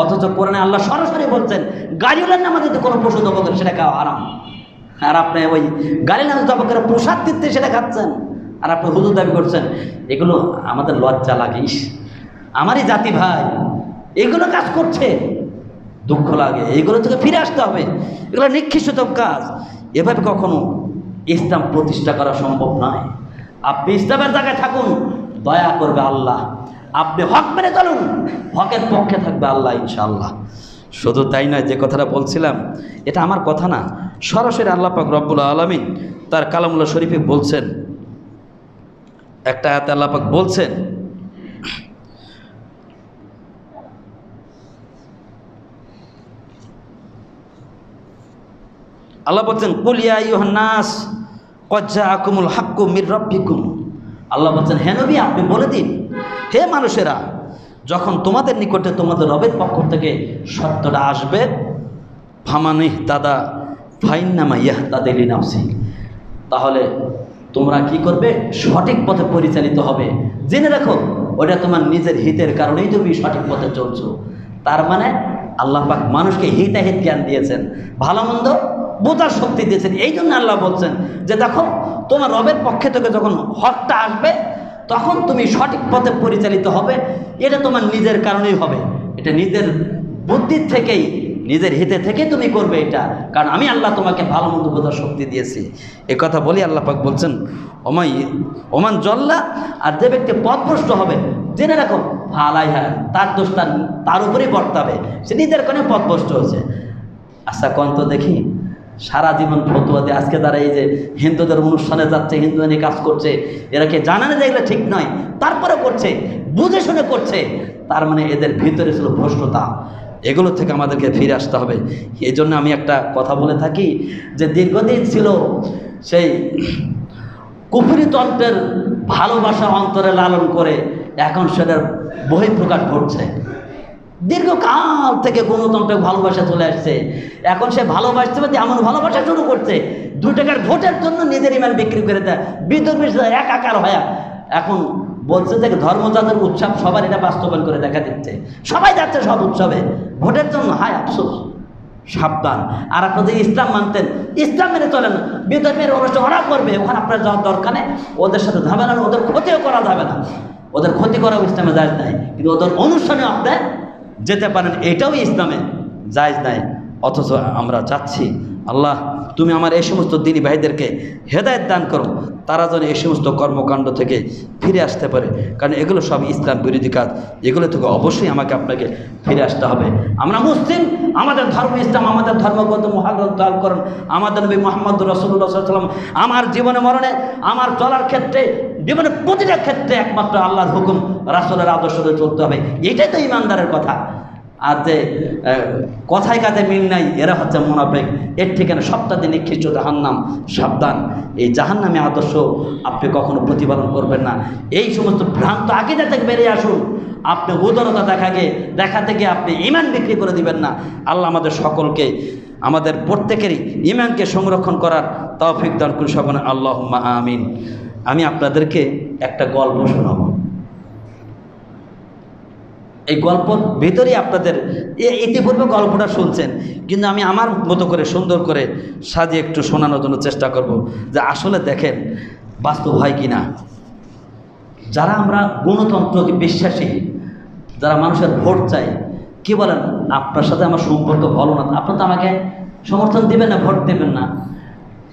অথচ কোরআনে আল্লাহ সরাসরি বলছেন গাড়িওয়ালার নামে যদি কোনো পশু দেবো করে সেটা খাওয়া হারাম। আর আপনি ওই গালি নাম জপ করে প্রসাদ দিতে সেটা খাচ্ছেন, আর আপনি হুজুর দাবি করছেন। এগুলো আমাদের লজ্জা লাগে, ইস আমারই জাতি ভাই এগুলো কাজ করছে, দুঃখ লাগে। এইগুলো থেকে ফিরে আসতে হবে, এগুলো নিকৃষ্টতম কাজ। এভাবে কখনো ইসলাম প্রতিষ্ঠা করা সম্ভব নয়। আপনি ইসলামের জায়গায় থাকুন, দয়া করবে আল্লাহ। আপনি হক মেনে চলুন, হকের পক্ষে থাকবে আল্লাহ ইনশাআল্লাহ। শুধু তাই নয়, যে কথাটা বলছিলাম এটা আমার কথা না, সরাসরি আল্লাহ পাক রব্বুল আলামিন তার কালামুল্লাহ শরীফে বলছেন। একটা আয়াতে আল্লাহ পাক বলছেন, আল্লাহ বলছেন কুল ইয়া আইয়ুহান নাস ক্বাদ জাআকুমুল হাক্কু মির রাব্বিকুম। আল্লাহ বলছেন হে নবী আপনি বলে দিন, হে মানুষেরা, যখন তোমাদের নিকটে তোমাদের রবের পক্ষ থেকে সত্যটা আসবে, ফামান ইহতাদা ফাইন্নামা ইয়াহতাদি লিনাফসি, তাহলে তোমরা কি করবে? সঠিক পথে পরিচালিত হবে। জেনে রাখো ওটা তোমার নিজের হিতের কারণেই তুমি সঠিক পথে চলছো। তার মানে আল্লাহ পাক মানুষকে হিতাহিত জ্ঞান দিয়েছেন, ভালো মন্দ বোঝার শক্তি দিয়েছেন। এই জন্য আল্লাহ বলছেন যে দেখো তোমার রবের পক্ষে থেকে যখন হকটা আসবে তখন তুমি সঠিক পথে পরিচালিত হবে। এটা তোমার নিজের কারণেই হবে, এটা নিজের বুদ্ধির থেকেই, নিজের হিতে থেকে তুমি করবে এটা, কারণ আমি আল্লাহ তোমাকে ভালো মন্দ বোঝার শক্তি দিয়েছি। এ কথা বলি আল্লাহ পাক বলছেন ওমান জল্লা, আর যে ব্যক্তি পথভ্রষ্ট হবে জেনে রাখো আলাইহা, তার দোষটা তার উপরেই বর্তাবে, সে নিজের কারণে পথভ্রষ্ট হয়েছে। আচ্ছা কন্ত দেখি সারা জীবন ফতুয়া দিয়ে আজকে তারা এই যে হিন্দুদের অনুষ্ঠানে যাচ্ছে, হিন্দু নিয়ে কাজ করছে, এরা কে জানে না যে এগুলো ঠিক নয়, তারপরে করছে, বুঝে শুনে করছে, তার মানে এদের ভিতরে ছিল ভ্রষ্টতা। এগুলো থেকে আমাদেরকে ফিরে আসতে হবে। এই জন্য আমি একটা কথা বলে থাকি যে দীর্ঘদিন ছিল সেই কুফরি তন্ত্রের ভালোবাসা অন্তরে লালন করে, এখন সেটার বহিঃপ্রকাশ ঘটছে। দীর্ঘকাল থেকে গণতন্ত্রের ভালোবাসা চলে আসছে, এখন সে ভালোবাসতে পারছে এমন ভালোবাসা শুরু করছে 2 টাকার ভোটের জন্য নিজের ইমান বিক্রি করে দেয়, বিতর্কের একাকার হয়ে এখন বলছে যে ধর্মজাতের উৎসব সবার এটা বাস্তবায়ন করে দেখা দিচ্ছে, সবাই যাচ্ছে সব উৎসবে ভোটের জন্য। হায় আফসোস, সাবধান। আর আপনারা যদি ইসলাম মানতেন, ইসলাম মেনে চলেন, বিতর্কের অনুষ্ঠান ওরা করবে, ওখানে আপনার যাওয়ার দরকার নেই, ওদের সাথে ঝামেলা, ওদের ক্ষতিও করা যাবে না, ওদের ক্ষতি করা ইসলামে জায়েজ নাই, কিন্তু ওদের অনুষ্ঠানে আপনি যেতে পারেন, এটাও ইসলামে জায়েজ নাই। অথচ আমরা চাচ্ছি আল্লাহ তুমি আমার এই সমস্ত দিনী ভাইদেরকে হেদায়েত দান করো, তারা যেন এই সমস্ত কর্মকাণ্ড থেকে ফিরে আসতে পারে, কারণ এগুলো সব ইসলাম বিরোধী কাজ। এগুলো থেকে অবশ্যই আমাকে আপনাকে ফিরে আসতে হবে। আমরা মুসলিম, আমাদের ধর্ম ইসলাম, আমাদের ধর্মগ্রন্থ মহাগ্রন্থ আল কোরআন, আমাদের নবী মুহাম্মদ রাসূলুল্লাহ সাল্লাল্লাহু আলাইহি ওয়াসাল্লাম, আমার জীবনে মরণে, আমার চলার ক্ষেত্রে, জীবনের প্রতিটা ক্ষেত্রে একমাত্র আল্লাহর হুকুম, রাসূলের আদর্শ ধরে চলতে হবে। এটাই তো ইমানদারের কথা। আর যে কথায় কাজে মিল নাই, এরা হচ্ছে মুনাফিক, এর ঠিকানা সপ্তাহে নিকৃষ্ট জাহান্নাম। সাবধান, এই জাহান্নামে আদর্শ আপনি কখনো প্রতিপালন করবেন না। এই সমস্ত ভ্রান্ত আকীদা থেকে বেরিয়ে আসুন। আপনি উদারতা দেখা থেকে আপনি ঈমান বিক্রি করে দিবেন না। আল্লাহ আমাদের সকলকে, আমাদের প্রত্যেকেরই ঈমানকে সংরক্ষণ করার তৌফিক দান করুন সকলে, আল্লাহুম্মা আমিন। আমি আপনাদেরকে একটা গল্প শোনাবো। এই গল্পর ভিতরেই আপনাদের ইতিপূর্বে গল্পটা শুনছেন, কিন্তু আমি আমার মতো করে সুন্দর করে সাজিয়ে একটু শোনানোর জন্য চেষ্টা করব, যে আসলে দেখেন বাস্তব হয় কি না। যারা আমরা গণতন্ত্রকে বিশ্বাসী, যারা মানুষের ভোট চাই, কি বলেন আপনার সাথে আমার সম্পর্ক ভালো না, আপনি তো আমাকে সমর্থন দেবেন না, ভোট দেবেন না।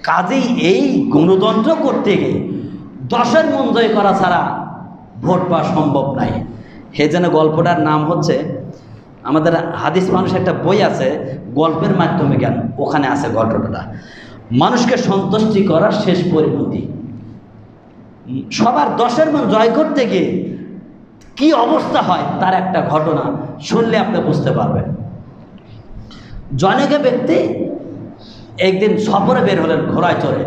কাজেই এই গণতন্ত্র করতে গিয়ে 10-এর মন জয় করা ছাড়া ভোট পাওয়া সম্ভব নাই। হে যেন গল্পটার নাম হচ্ছে, আমাদের হাদিস মানুষ একটা বই আছে গল্পের মাধ্যমে জ্ঞান, ওখানে আছে গল্পটা, মানুষকে সন্তুষ্টি করার শেষ পরিণতি। সবার 10-এর মন জয় করতে গিয়ে কি অবস্থা হয় তার একটা ঘটনা শুনলে আপনি বুঝতে পারবেন। জনৈক ব্যক্তি একদিন সফরে বের হলেন ঘোড়ায় চড়ে,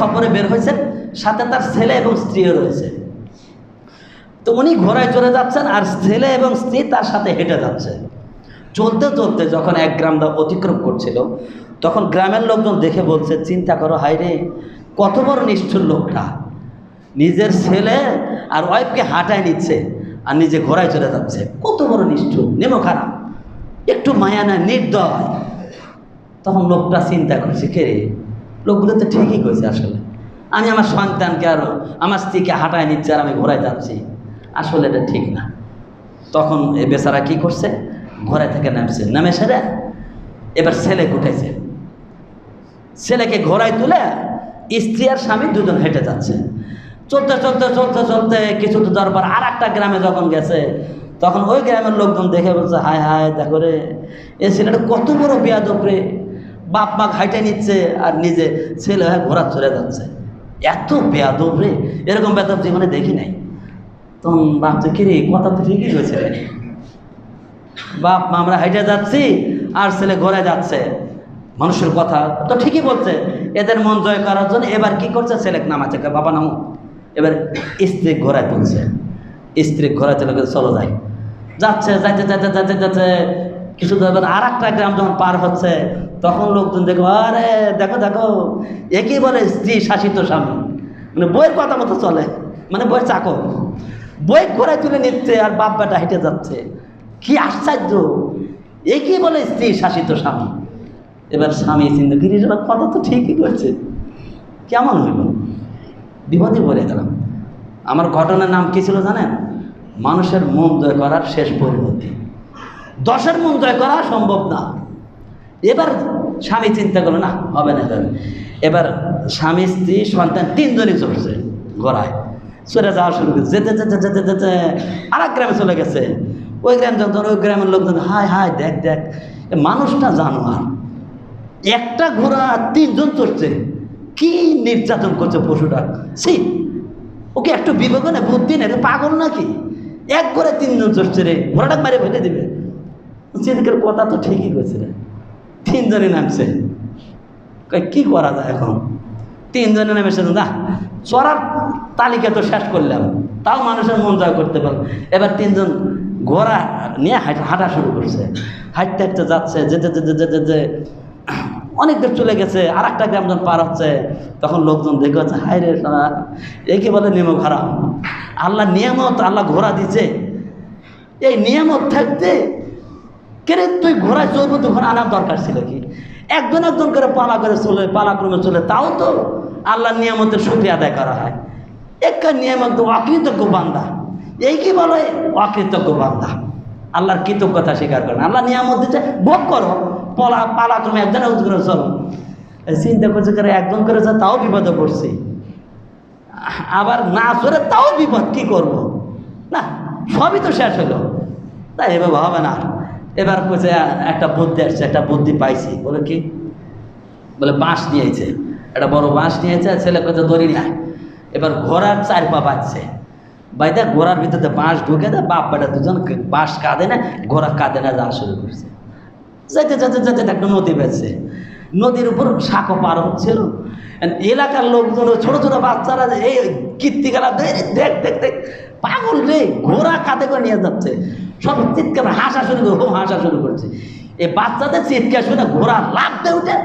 সফরে বের হয়েছেন, সাথে তার ছেলে এবং স্ত্রীও রয়েছে। তো উনি ঘোড়ায় চড়ে যাচ্ছেন আর ছেলে এবং স্ত্রী তার সাথে হেঁটে যাচ্ছে। চলতে চলতে যখন এক গ্রাম অতিক্রম করছিল, তখন গ্রামের লোকজন দেখে বলছে, চিন্তা করো হায় রে, কত বড় নিষ্ঠুর লোকটা, নিজের ছেলে আর ওয়াইফকে হাঁটায় নিচ্ছে আর নিজে ঘোড়ায় চড়ে যাচ্ছে, কত বড় নিষ্ঠুর, নেমো খারাপ, একটু মায়া না, নির্দয়। তখন লোকটা চিন্তা করছে, কে রে, লোকগুলো তো ঠিকই কইছে, আসলে আমি আমার সন্তানকে আর আমার স্ত্রীকে হাঁটায় নিচ্ছে আর আমি ঘোরায় যাচ্ছি, আসলে এটা ঠিক না। তখন এই বেচারা কি করছে, ঘোড়া থেকে নামছে, নামে সেরে এবার ছেলেকে উঠেছে, ছেলেকে ঘোড়ায় তুলে স্ত্রী আর স্বামী দুজন হেঁটে যাচ্ছে। চলতে চলতে চলতে চলতে কিছু তো দরবার আর একটা গ্রামে যখন গেছে, তখন ওই গ্রামের লোকজন দেখে বলছে, হায় হায় দেখো রে, এ ছেলেটা কত বড় বেয়াদব রে, বাপ মা হাইটে নিচ্ছে আর নিজে ছেলে হয়ে ঘোড়া চলে যাচ্ছে, এত বেয়াদব রে, এরকম বেয়াদব জীবনে দেখি নাই। তখন ভাবছে, কি রে, কথা তো ঠিকই হয়েছে রে, বাপ মা আমরা হাইটে যাচ্ছি আর ছেলে ঘোড়ায় যাচ্ছে, মানুষের কথা তো ঠিকই বলছে। এদের মন জয় করার জন্য এবার কি করছে, ছেলেকে নামাচ্ছে, বাবা নামো। এবার স্ত্রী ঘোড়ায় তুলছে, স্ত্রী ঘোড়ায় তুলে চলো যাই, যাচ্ছে যাইতে যাইতে যাইতে যাচ্ছে কিছু এবার আর একটা গ্রাম যখন পার হচ্ছে, তখন লোকজন দেখো, আরে দেখো দেখো, একই বলে স্ত্রী শাসিত স্বামী, মানে বইয়ের কথা মতো চলে, মানে বইয়ের চাকর, বই ঘোড়ায় তুলে নিচ্ছে আর বাপ বেটা হেঁটে যাচ্ছে, কি আশ্চর্য, একই বলে স্ত্রী শাসিত স্বামী। এবার স্বামী চিন্তা করি, কথা তো ঠিকই করছে, কেমন হইল, বিপদে পড়ে গেলাম। আমার ঘটনার নাম কি ছিল জানেন, মানুষের মন জয় করার শেষ পরিণতি। 10-এর মন জয় করা সম্ভব না। এবার স্বামী চিন্তা করলো, না হবে না, এবার স্বামী স্ত্রী সন্তান 3 জনই চলছে ঘোড়ায়, চলে যাওয়া শুরু করছে, যেতে যেতে যেতে যেতে আর এক গ্রামে চলে গেছে। ওই গ্রাম যখন ওই গ্রামের লোকজন, হায় হায় দেখ দেখ, মানুষটা জানোয়ার, একটা ঘোড়া 3 জন চড়ছে, কি নির্যাতন করছে পশুটা, সে ওকে একটু বিবেক না, বুদ্ধি নেই, পাগল নাকি, এক ঘোড়া 3 জন চড়ছে রে, ঘোড়াটা মারে ফেলে দিবে। সেদিকের কথা তো ঠিকই করছে রে, 3 জনই নামছে, কি করা যায় এখন, 3 জনে নেমেছে, না চড়ার তালিকা তো শেষ করলাম, তাও মানুষের মন জয় করতে পারল। এবার 3 জন ঘোড়া নিয়ে হাঁটা শুরু করছে, হাঁটতে হাঁটতে যাচ্ছে, যেতে যেতে যেতে যেতে অনেক দূর চলে গেছে, আর একটা গ্রাম যখন পার হচ্ছে, তখন লোকজন দেখে হচ্ছে, হায় রে সোনা, একে বলে নিয়ম হারাম, আল্লাহ নিয়ামত, আল্লাহ ঘোড়া দিচ্ছে, এই নিয়ামত থাকতে কেরে তুই ঘোড়ায় চলবো, তুই ঘোড়া আনার দরকার ছিল কি, একজন একজন করে পালা করে চলে, পালাক্রমে চলে, তাও তো আল্লাহ নিয়ামতের শুকরিয়া আদায় করা হয়। একটা নিয়ামত তো অকৃতজ্ঞ বান্দা, এই কি বলে অকৃতজ্ঞ বান্দা, আল্লাহর কৃতজ্ঞতা স্বীকার করে না, আল্লাহ নিয়ামত দিচ্ছে ভোগ করো, পালাক্রমে একজন একজন করে চলো। চিন্তা করছে করে একজন করে যা, তাও বিপদে পড়ছি, আবার না চলে তাও বিপদ, কি করব, না সবই তো শেষ হলো, তাই এভাবে হবে না। এবার বলছে একটা বুদ্ধি আসছে, একটা বুদ্ধি পাইছি, বলে কি, বলে বাঁশ নিয়েছে, একটা বড় বাঁশ নিয়েছে, ছেলে কোথাও দড়ি নেয়, এবার ঘোড়ার 4 পা বাজছে, বাইদা ঘোড়ার ভিতরে বাঁশ ঢুকে দেয়, বাপ বেটা দুজন বাঁশ কাঁদে না, ঘোড়া কাঁদে না, যাওয়া শুরু করছে। যেতে যেতে যেতে একটা নদী বেঁচছে, নদীর উপর সাঁকো পার হচ্ছিল, এলাকার লোকজন ছোট ছোট বাচ্চারা এই কীর্তিকালা দেখ দেখ দেখ, পাগল রে, ঘোড়া কাঁধে করে নিয়ে যাচ্ছে, সব চিৎকার হাসা শুরু করে, হাসা শুরু করছে। এই বাচ্চাদের চিৎকার শুনে ঘোড়া লাফ দিয়ে উঠে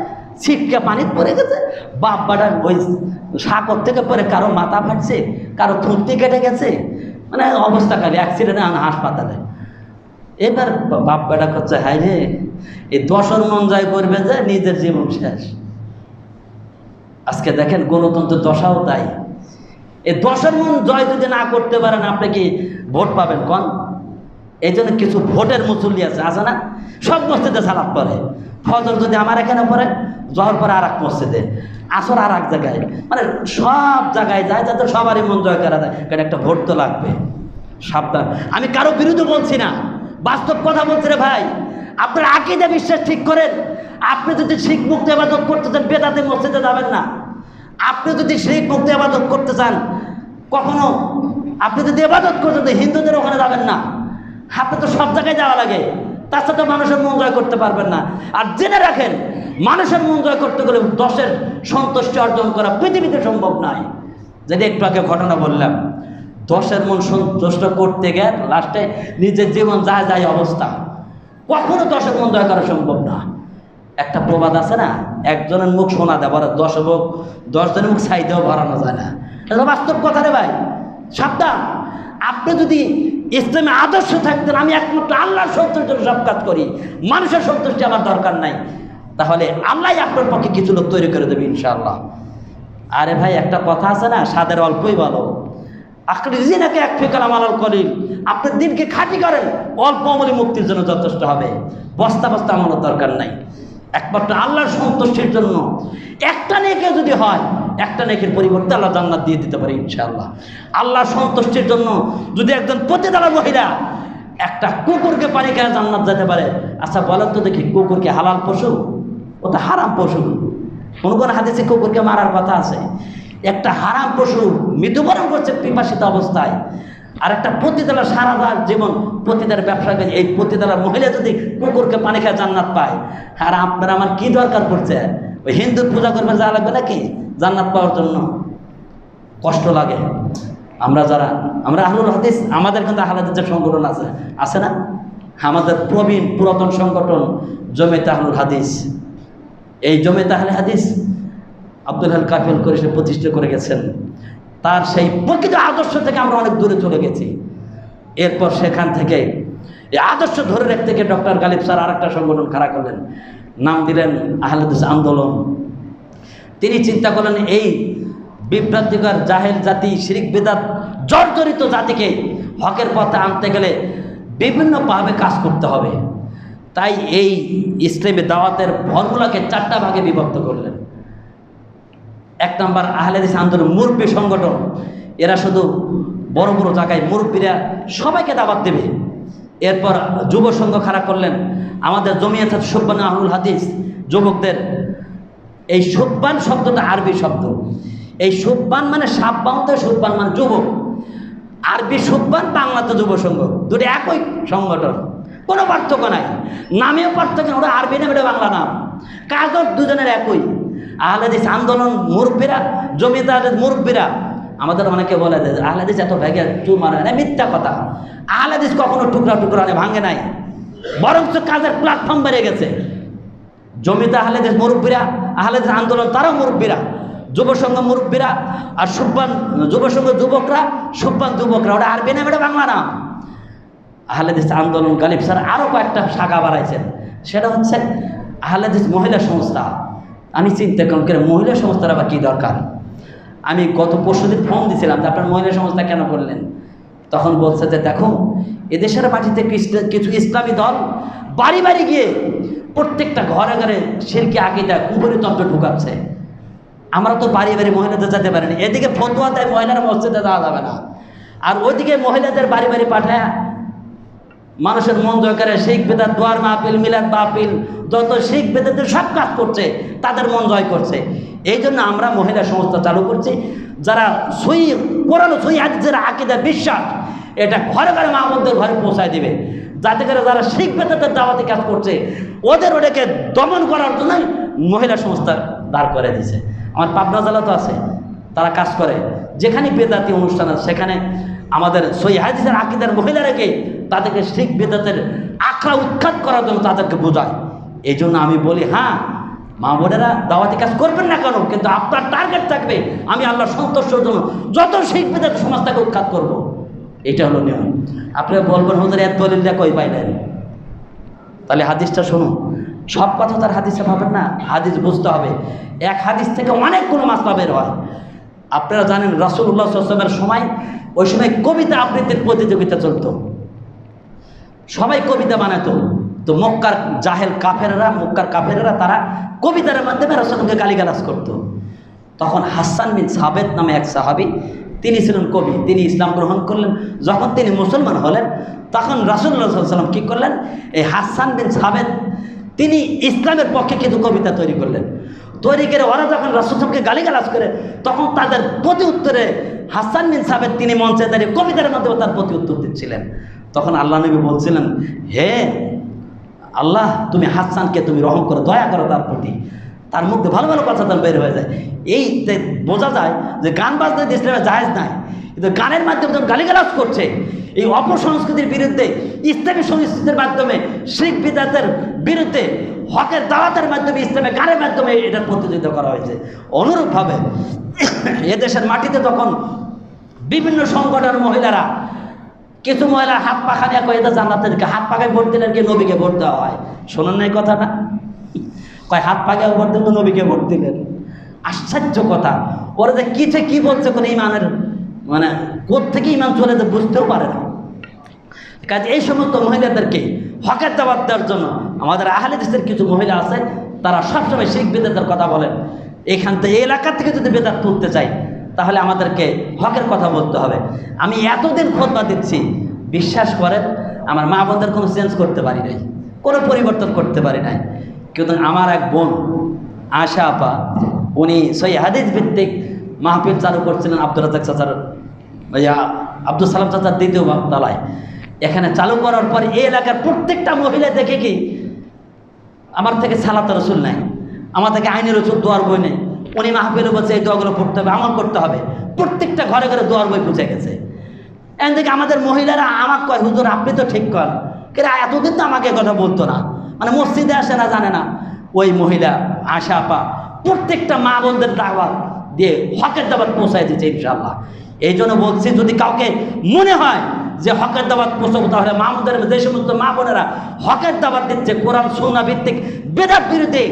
ছিটকে পানিতে পড়ে গেছে, বাপ বেটা ওই সাঁকর থেকে পরে কারো মাথা ফাটছে, কারো থুঁতি কেটে গেছে, মানে অবস্থা খালি, অ্যাক্সিডেন্টে হাসপাতালে। এবার বাপ বেটা করছে, হায় রে, এই 10-এর মন জয় করবে যে নিজের জীবন শেষ। আজকে দেখেন গণতন্ত্রের দশাও তাই, এই 10-এর মন জয় যদি না করতে পারেন, আপনি কি ভোট পাবেন কোন? এই জন্য কিছু ভোটের মুসল্লি আছে না, সব মসজিদে সালাত পড়ে, ফজর যদি আমার এখানে পড়ে, জহর পরে আর এক মসজিদে, আসর আর এক জায়গায়, মানে সব জায়গায় যায় যাতে সবারই মন জয় করা যায়, কারণ একটা ভোট তো লাগবে। সাবধান, আমি কারো বিরুদ্ধে বলছি না, বাস্তব কথা বলছি রে ভাই। আপনার আকীদা বিশ্বাস ঠিক করেন, আপনি যদি শিরক মুক্ত ইবাদত করতে চান, বেদাতে মসজিদে যাবেন না। আপনি যদি শিরক মুক্ত ইবাদত করতে চান, কখনো আপনি যদি ইবাদত করতে চান, হিন্দুদের ওখানে যাবেন না। আপনি তো সব জায়গায় যাওয়া লাগে, তার সাথে মানুষের মন জয় করতে পারবেন না। আর জেনে রাখেন, মানুষের মন জয় করতে গেলে 10-এর সন্তুষ্টি অর্জন করা পৃথিবীতে সম্ভব নয়। যদি একটু আগে ঘটনা বললাম, 10-এর মন সন্তুষ্ট করতে গেলে লাস্টে নিজের জীবন যায় যায় অবস্থা, কখনো 10-এর মন জয় করা সম্ভব না। একটা প্রবাদ আছে না, একজনের মুখ শোনা দেয়, বড় 10 জনের মুখ চাইতেও ভরানো যায় না। এটা বাস্তব কথা রে ভাই, সাবধান। আপনি যদি ইসলামে আদর্শ থাকতেন, আমি একমাত্র আল্লাহর সন্তুষ্টির জন্য সব কাজ করি, মানুষের সন্তুষ্টি আমার দরকার নাই, তাহলে আল্লাহ আপনার পক্ষে কিছু লোক তৈরি করে দেবে ইনশাআল্লাহ। আরে ভাই, একটা কথা আছে না, স্বাদের অল্পই ভালো। আখরিজিনাকে এক ফিকাল আমাল কলিল, আপনার দিনকে খাঁটি করেন, অল্প আমলে মুক্তির জন্য যথেষ্ট হবে। বস্তা বস্তা আমলের দরকার নাই। একমাত্র আল্লাহর সন্তুষ্টির জন্য একটা নেকি যদি হয়, একটা নেকির পরিবর্তে আল্লাহ জান্নাত দিয়ে দিতে পারে ইনশাআল্লাহ। আল্লাহর সন্তুষ্টির জন্য যদি একজন পতিতালা মহিলা একটা কুকুরকে পানি খেয়ে জান্নাত যেতে পারে, আচ্ছা বলেন তো দেখি, কুকুরকে হালাল পশু? ও তো হারাম পশু। কোন কোন হাদিসে কুকুরকে মারার কথা আছে। একটা হারাম পশু মৃত্যুবরণ করছে পিপাসিত অবস্থায়, আর একটা পতিতালা সারা জীবন পতিতার ব্যবসা করে, এই পতিতালা মহিলা যদি কুকুরকে পানি খেয়ে জান্নাত পায়, আর আপনার আমার কি দরকার পড়ছে? ওই হিন্দুর পূজা করবে যা লাগবে নাকি জান্নাত পাওয়ার জন্য? কষ্ট লাগে। আমরা আহলুল হাদিস, আমাদের কিন্তু আহলুল হাদিসের সংগঠন আছে না? আমাদের প্রবীণ পুরাতন সংগঠন জমিয়ত আহলুল হাদিস। এই জমিয়ত আহলে হাদিস আব্দুল হাল কাফিল করে সে প্রতিষ্ঠা করে গেছেন। তার সেই প্রকৃত আদর্শ থেকে আমরা অনেক দূরে চলে গেছি। এরপর সেখান থেকে এই আদর্শ ধরে রাখতে গিয়ে ডক্টর গালিব স্যার আরেকটা সংগঠন খাড়া করলেন, নাম দিলেন আহলে হাদিস আন্দোলন। তিনি চিন্তা করলেন এই বিভ্রান্তিকর জাহেল জাতি, শিরিক বিদআত জর্জরিত জাতিকে হকের পথে আনতে গেলে বিভিন্নভাবে কাজ করতে হবে। তাই এই ইসলামী দাওয়াতের ফর্মুলাকে 4টা ভাগে বিভক্ত করলেন। 1 নম্বর আহলে হাদিস আন্দোলন মুরব্বী সংগঠন। এরা শুধু বড় বড় জায়গায় মুরব্বীরা সবাইকে দাওয়াত দেবে। এরপর যুব সংঘ খাড়া করলেন, আমাদের জমিয়ত শুববান আহলুল হাদিস যুবকদের। এই শুববান শব্দটা আরবি শব্দ। এই শুববান মানে সাববাউতে, শুববান মানে যুবক। আরবি শুববান, বাংলাতে যুব সংঘ, দুটো একই সংগঠন, কোনো পার্থক্য নাই। নামেও পার্থক্য, ওটা আরবি নাম, এটা বাংলা নাম, কাজও দুজনের একই। আহলে হাদিস আন্দোলন মুরব্বীরা, জমিয়ত আহলে মুরব্বীরা। আমাদের অনেকে বলে যে আহলে হাদিস এত ভেঙে চুর মারে না, মিথ্যা কথা। আহলে হাদিস কখনো টুকরা টুকরা ভাঙে নাই, বরঞ্চ কাজের প্ল্যাটফর্ম বেড়ে গেছে। জমিয়ত আহলে হাদিস মুরব্বীরা, আহলে হাদিস আন্দোলন তারাও মুরব্বীরা, যুব সংঘ মুরব্বীরা, আর শুববান যুব সংঘ যুবকরা, শুববান যুবকরা, ওটা আরবি নাম, এটা বাংলা নাম। আহলে হাদিস আন্দোলন গালিব স্যার আরও কয়েকটা শাখা বাড়াইছেন, সেটা হচ্ছে আহলে হাদিস মহিলা সংস্থা। আমি চিন্তা করে মহিলা সংস্থার আবার কী দরকার? আমি গত পরশুদিন ফোন দিয়েছিলাম যে আপনার মহিলা সংস্থা কেন করলেন? তখন বলছে যে দেখো, এদেশের মাটিতে কিছু ইসলামী দল বাড়ি বাড়ি গিয়ে প্রত্যেকটা ঘরে ঘরে শিরকি আকীদা কুফরি তন্ত্র ঢুকাচ্ছে। আমরা তো বাড়ি বাড়ি মহিলাদের যেতে পারিনি। এদিকে ফতোয়া দেয় মহিলারা মসজিদে যাওয়া যাবে না, আর ওইদিকে মহিলাদের বাড়ি বাড়ি পাঠায় মানুষের মন জয় করে শিখ বেদাত, দোয়ার মাহফিল, মিলাদ মাহফিল, যত শিখ বেদাতের সব কাজ করছে, তাদের মন জয় করছে। এই জন্য আমরা মহিলা সংস্থা চালু করছি, যারা সই কোরআন সই হাদিসের আকীদা বিশ্বাস এটা ঘরে ঘরে মাহমুদদের ঘরে পৌঁছায় দিবে, যাতে করে যারা শিখ বেদাতের দাওয়াতি কাজ করছে ওদেরকে দমন করার জন্যই মহিলা সংস্থা দাঁড় করে দিয়েছে। আমার পাবনা জেলা তো আছে, তারা কাজ করে। যেখানে বেদাতি অনুষ্ঠান আছে সেখানে আমাদের সই হাদিসের আকীদার মহিলারাকে তাদেরকে শিখ বেদাতের আখড়া উৎখাত করার জন্য তাদেরকে বোঝায়। এই জন্য আমি বলি, হ্যাঁ মা বোনেরা দাওয়াতি কাজ করবেন না কেন, কিন্তু আপনার টার্গেট থাকবে আমি আল্লাহর সন্তুষ্টির জন্য যত শিখ বেদাত সমাজটাকে উৎখাত করবো। এটা হলো নিয়ম। আপনারা বলবেন হুজুর এত দলিল দিয়ে কই পাইলেন? তাহলে হাদিসটা শুনুন। সব কথা তার হাদিসে পাবেন না, হাদিস বুঝতে হবে। এক হাদিস থেকে অনেকগুলো মাসলা বের হয়। আপনারা জানেন রাসূলুল্লাহ সাল্লাল্লাহু আলাইহি ওয়াসাল্লামের সময়, ওই সময় কবিতা আবৃত্তির প্রতিযোগিতা চলতো, সবাই কবিতা বানাতো। তো মক্কার জাহেল কাফেরেরা তারা কবিতার মাধ্যমে রাসূলকে গালিগালাজ করতো। তখন হাসান বিন সাবেত নামে এক সাহাবী, তিনি ছিলেন কবি, তিনি ইসলাম গ্রহণ করলেন। যখন তিনি মুসলমান হলেন তখন রাসূলুল্লাহ সাল্লাল্লাহু আলাইহি ওয়াসাল্লাম কী করলেন, এই হাসান বিন সাবেত তিনি ইসলামের পক্ষে কিছু কবিতা তৈরি করলেন। তৈরি করে ওরা যখন রাসূলকে গালিগালাজ করে, তখন তাদের প্রতি উত্তরে হাসান বিন সাবেত তিনি মঞ্চে দাঁড়িয়ে কবিতার মাধ্যমে তার প্রতি উত্তর দিচ্ছিলেন। তখন আল্লাহ নবী বলছিলেন, হে আল্লাহ, তুমি হাসানকে তুমি রহম করো, দয়া করো তার প্রতি। তার মধ্যে ভালো ভালো কথা তার বের হয়ে যায়। এই বোঝা যায় যে গান বাজনা ইসলামে জায়েজ নাই, কিন্তু গানের মাধ্যমে যখন গালিগালাজ করছে, এই অপসংস্কৃতির বিরুদ্ধে, ইসলামী সংস্কৃতির মাধ্যমে, শিরক বিদআতের বিরুদ্ধে, হকের দাওয়াতের মাধ্যমে, ইসলামের গানের মাধ্যমে এটার প্রতিযোগিতা করা হয়েছে। অনুরূপভাবে এদেশের মাটিতে তখন বিভিন্ন সংগঠনের মহিলারা, কিছু মহিলা হাত পাখানিয়া কয়ে জান্নাতের হাত পাখায় ভোট দিলে কি নবীকে ভোট দেওয়া হয়, শোনেন না এই কথাটা? কয় হাত পাকে ভোট দিল, নবীকে ভোট দিলেন। আশ্চর্য কথা, ওরা যে কি বলছে কোনো ইমানের মানে কোত্থেকে ইমান চলে যে বুঝতেও পারে না। কাজে এই সমস্ত মহিলাদেরকে হকের দাওয়াত দেওয়ার জন্য আমাদের আহলে হাদিসের কিছু মহিলা আছে, তারা সবসময় শিরক বিদআতের কথা বলেন। এখান থেকে এই এলাকা থেকে যদি বিদআত তুলতে চাই তাহলে আমাদেরকে হকের কথা বলতে হবে। আমি এতদিন খুতবা দিচ্ছি, বিশ্বাস করেন আমার মা বোনদের কোনো চেঞ্জ করতে পারি নাই, কোনো পরিবর্তন করতে পারি নাই। কিন্তু আমার এক বোন আশা আপা, উনি সহি হাদিস ভিত্তিক মাহফিল চালু করছিলেন আব্দুর রাজ্জাক চাচার, আব্দুল সালাম চাচার দ্বিতীয় তলায়। এখানে চালু করার পর এই এলাকার প্রত্যেকটা মহিলা দেখে কি আমার থেকে সালাত রসুল নাই, আমার থেকে আইনের রসুল দোয়ার বই নেই। উনি মাহফিলে বলছে এই দোয়াগুলো পড়তে হবে, আমল করতে হবে। প্রত্যেকটা ঘরে ঘরে দোয়ার বই পৌঁছে গেছে। এখান থেকে আমাদের মহিলারা আমাকে কয়, হুজুর আপনি তো ঠিক করেন, কিন্তু এতদিন তো আমাকে কথা বলতো না, মানে মসজিদে আসে না, জানে না। ওই মহিলা আশা আপা প্রত্যেকটা মা বোনদের দাওয়াত দিয়ে হকের দাওয়াত পৌঁছায় দিচ্ছে ইনশাআল্লাহ। এই জন্য বলছি, যদি কাউকে মনে হয় যে হকের দাওয়াত পৌঁছাবো, তাহলে মা বোনদের যে সমস্ত মা বোনেরা হকের দাওয়াত দিচ্ছে, কোরআন সুন্নাহ ভিত্তিক বেদাত বিরোধী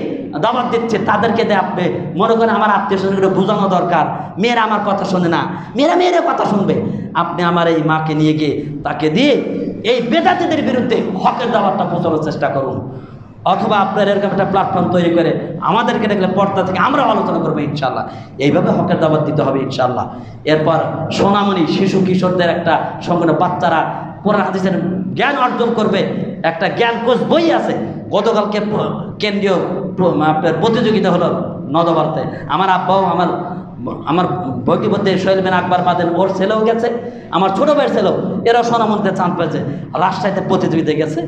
দাওয়াত দিচ্ছে, তাদেরকে দিয়ে আপনি মনে করেন আমার আত্মীয় স্বজনকে বোঝানো দরকার, মেয়েরা আমার কথা শোনে না, মেয়েরা কথা শুনবে। আপনি আমার এই মাকে নিয়ে গিয়ে তাকে দিয়ে এই বেদাতীদের বিরুদ্ধে হকের দাওয়াতটা পৌঁছানোর চেষ্টা করুন। অথবা আপনার এরকম একটা প্ল্যাটফর্ম তৈরি করে আমাদেরকে দেখলে পর্দা থেকে আমরা আলোচনা করবো ইনশাআল্লাহ। এইভাবে হকের দাওয়াত দিতে হবে ইনশাআল্লাহ। এরপর সোনামণি শিশু কিশোরদের একটা সংগঠন, বাচ্চারা কোরআন হাদিসের জ্ঞান অর্জন করবে, একটা জ্ঞান কোষ বই আছে। গতকালকে কেন্দ্রীয় আপনার প্রতিযোগিতা হলো নদবারতে। আমার আব্বাও আমার বৈকিবদ্ধে সোহেল বিন আকবর বাদেন, ওর ছেলেও গেছে, আমার ছোটো ভাইয়ের ছেলেও, এরাও সোনামণিতে চান্স পেয়েছে, রাজশাহীতে প্রতিযোগিতা গেছে।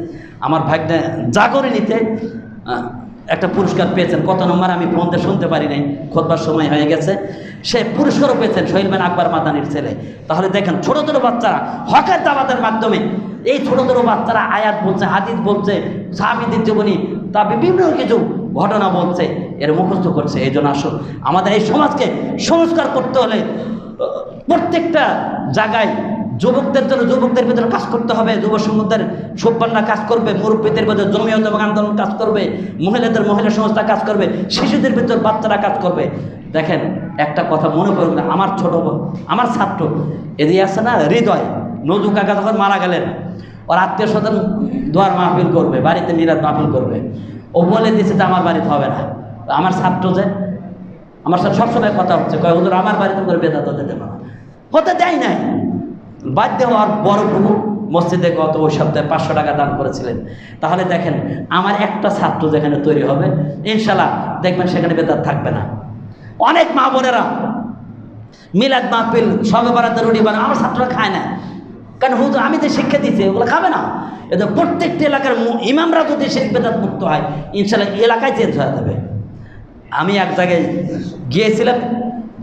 আমার ভাগ্নে জাগরণীতে একটা পুরস্কার পেয়েছেন, কত নম্বর আমি ফোনতে শুনতে পারি নাই, খোদবার সময় হয়ে গেছে। সে পুরস্কারও পেয়েছেন, সোহেল বিন আকবর মাদানির ছেলে। তাহলে দেখেন ছোটো ছোটো বাচ্চারা হকের দাওয়াতের মাধ্যমে, এই ছোটো ছোটো বাচ্চারা আয়াত বলছে, হাদিস বলছে, সাহাবীদের জীবনী, তা বিভিন্ন কিছু ঘটনা বলছে, এর মুখস্থ করছে। এই জন্য আসুন আমাদের এই সমাজকে সংস্কার করতে হলে প্রত্যেকটা জায়গায় যুবকদের জন্য যুবকদের ভিতরে কাজ করতে হবে, যুব সংঘদের সুব্বান্না কাজ করবে, মুরব্বীদের ভিতরে জমিয়ত এবং আন্দোলন কাজ করবে, মহিলাদের মহিলা সংস্থা কাজ করবে, শিশুদের ভিতর বাচ্চারা কাজ করবে। দেখেন একটা কথা মনে করুন, আমার ছোট আমার ছাত্র এদিকে আছে না হৃদয়, নজু কাকা যখন মারা গেলেন, ওর আত্মীয় স্বজন দোয়ার মাহফিল করবে, বাড়িতে মিলাদ মাহফিল করবে। ও বলে দিয়েছে যে আমার বাড়িতে হবে না। আমার ছাত্র যে আমার সাথে সবসময় কথা হচ্ছে, কয় হুজুর আমার বাড়িতে করে বেদাত হতে দেবে না, হতে দেয় নাই। বাধ্য হওয়ার বড় প্রভু মসজিদে গত ওই সপ্তাহে 500 টাকা দান করেছিলেন। তাহলে দেখেন আমার একটা ছাত্র যেখানে তৈরি হবে ইনশাল্লাহ দেখবেন সেখানে বেদাত থাকবে না। অনেক মা বোনেরা মিলাদ মাহফিল সবে বারাতে রুটি বানায়, আমার ছাত্ররা খায় না, কারণ হুজুর আমি যে শিক্ষা দিচ্ছি ওগুলো খাবে না। এদের প্রত্যেকটি এলাকার ইমামরা যদি শিরক বেদাত মুক্ত হয় ইনশাল্লাহ এলাকায় চেঞ্জ হয়ে যাবে। আমি এক জায়গায় গিয়েছিলাম,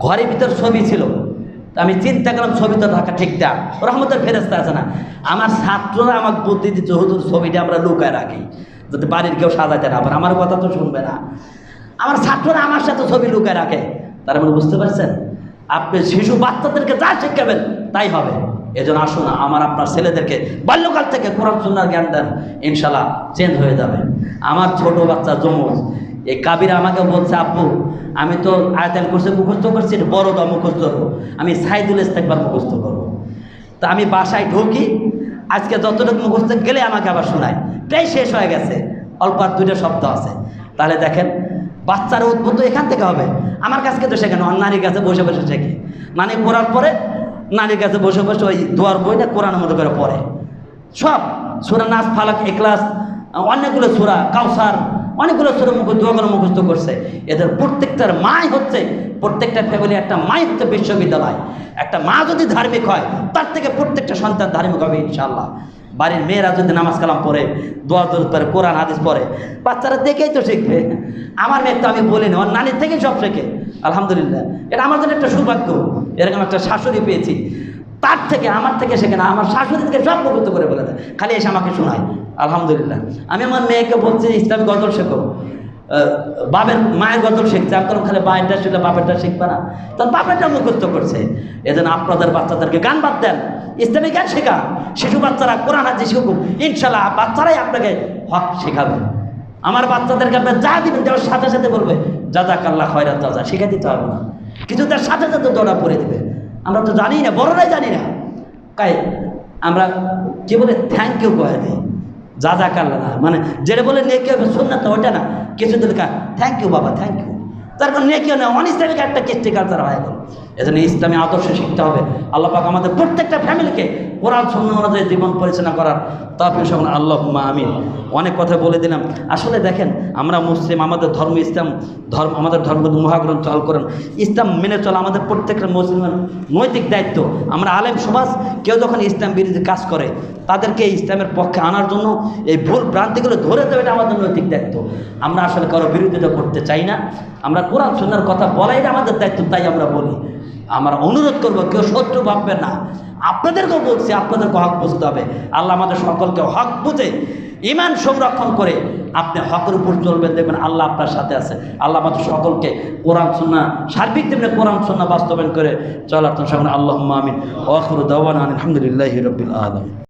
ঘরের ভিতর ছবি ছিল, আমি চিন্তা করলাম ছবি তো থাকা ঠিকঠাক, রহমতের ফেরেস্তা আছে না। আমার ছাত্ররা আমাকে বুদ্ধি দিচ্ছে, হুজুর ছবিটা আমরা লুকায় রাখি যাতে বাড়ির কেউ সাজাতে না পারে, আমার কথা তো শুনবে না। আমার ছাত্ররা আমার সাথে ছবি লুকায় রাখে, তার মানে বুঝতে পারছেন, আপনি শিশু বাচ্চাদেরকে যা শিখাবেন তাই হবে। এজন্য আসুন আমার আপনার ছেলেদেরকে বাল্যকাল থেকে কোরআন সুন্নাহর জ্ঞান দেন, ইনশাল্লাহ চেঞ্জ হয়ে যাবে। আমার ছোট বাচ্চা যমজ এই কাবিরা আমাকে বলছে, আব্বু আমি তো আয়াতুল কুরসি মুখস্থ করছি, বড় দোয়া মুখস্থ করবো, আমি সাইদুল ইস্তেগফার মুখস্থ করবো। তা আমি বাসায় ঢুকি, আজকে যতটুকু মুখস্থ গেলে আমাকে আবার শোনায়, প্রায় শেষ হয়ে গেছে, অল্প আর 2টা শব্দ আছে। তাহলে দেখেন বাচ্চার উদ্বুদ্ধ এখান থেকে হবে। আমার কাছে তো শেখে না, নারীর কাছে বসে বসে শেখে। নানি পড়ার পরে নারীর কাছে বসে বসে ওই দোয়ার বইটা কোরআনের মতো করে পড়ে, সব সূরা নাস, ফালাক, ইখলাস, অনেকগুলো সূরা, কাউসার, অনেকগুলো সূরা দোয়াগুলো মুখস্থ করছে। এদের প্রত্যেকটার মাই হচ্ছে, প্রত্যেকটা ফ্যামিলি একটা মাই হচ্ছে বিশ্ববিদ্যালয়। একটা মা যদি ধার্মিক হয় তার থেকে প্রত্যেকটা সন্তান ধার্মিক হবে ইনশাআল্লাহ। বাড়ির মেয়েরা যদি নামাজ কালাম পড়ে, দোয়া দরুদ পড়ে, কোরআন হাদিস পড়ে, বাচ্চারা দেখেই তো শিখবে। আমার মেয়ে তো আমি বলিনি, ওর নানির থেকেই সব শেখে, আলহামদুলিল্লাহ। এটা আমার জন্য একটা সৌভাগ্য, এরকম একটা শাশুড়ি পেয়েছি। তার থেকে আমার থেকে শেখে না, আমার শাশুড়ি থেকে সব মুখস্থ করে বলে দেয়, খালি এসে আমাকে শোনায়, আলহামদুলিল্লাহ। আমি আমার মেয়েকে বলছি ইসলামিক গজল শেখো, মায়ের গজল শিখছে, আমি তখন খালি মায়েরটা শিখলে বাপেরটা শিখবে না, তখন বাপেরটা মুখস্থ করছে। এজন্য আপনাদের বাচ্চাদেরকে গান বাদ দেন, ইসলামিক গান শেখা, শিশু বাচ্চারা কোরআন হাদিস শিখুক, ইনশাল্লাহ বাচ্চারাই আপনাকে হক শেখাবে। আমার বাচ্চাদেরকে আপনি যা দিবেন দেওয়ার সাথে সাথে বলবে জাযাকাল্লাহ খয়রাত জাযা, শিখে দিতে পারবো না, কিছু তার সাথে সাথে দৌড়া পড়ে দিবে। আমরা তো জানি না, বড়রাই জানি না, তাই আমরা কি বলে থ্যাংক ইউ কয়ে দিই, জাযাকাল্লাহ না, মানে যেটা বলে নেকি হবে সুন্নাত ওইটা না, কিছু দিলে থ্যাংক ইউ বাবা থ্যাংক ইউ, তার কারণ নেকিও না, অনিসলামিক একটা কৃষ্টি কালচার হয়ে গেল। এজন্য ইসলামী আদর্শ শিখতে হবে। আল্লাহ পাক আমাদের প্রত্যেকটা ফ্যামিলিকে কোরআন সুন্নাহ অনুযায়ী জীবন পরিচালনা করার তৌফিক দান করুন, আল্লাহুম্মা আমিন। অনেক কথা বলে দিলাম। আসলে দেখেন, আমরা মুসলিম, আমাদের ধর্ম ইসলাম ধর্ম, আমাদের ধর্ম মহাগ্রন্থ আল কোরআন, ইসলাম মেনে চলা আমাদের প্রত্যেকটা মুসলিমের নৈতিক দায়িত্ব। আমরা আলেম সমাজ কেউ যখন ইসলাম বিরোধী কাজ করে তাদেরকে ইসলামের পক্ষে আনার জন্য এই ভুল ভ্রান্তিগুলো ধরে দেবে, এটা আমাদের নৈতিক দায়িত্ব। আমরা আসলে কারো বিরোধিতা করতে চাই না, আমরা কোরআন সুন্নাহর কথা বলাই আমাদের দায়িত্ব, তাই আমরা বলি। আমরা অনুরোধ করবো, কেউ শত্রু ভাববে না, আপনাদেরকেও বলছি, আপনাদেরকে হক বুঝতে হবে। আল্লাহ আমাদের সকলকে হক বুঝে ঈমান সংরক্ষণ করে আপনি হকের উপর চলবেন, দেখবেন আল্লাহ আপনার সাথে আছে। আল্লাহ আমাদের সকলকে কোরআন সুন্নাহ সার্বিক তেমনি কোরআন সুন্নাহ বাস্তবায়ন করে চলার তো সকলে আল্লাহুম্মা আমিন। ওয়া আখিরু দাওয়ানা আলহামদুলিল্লাহি রাব্বিল আলামিন।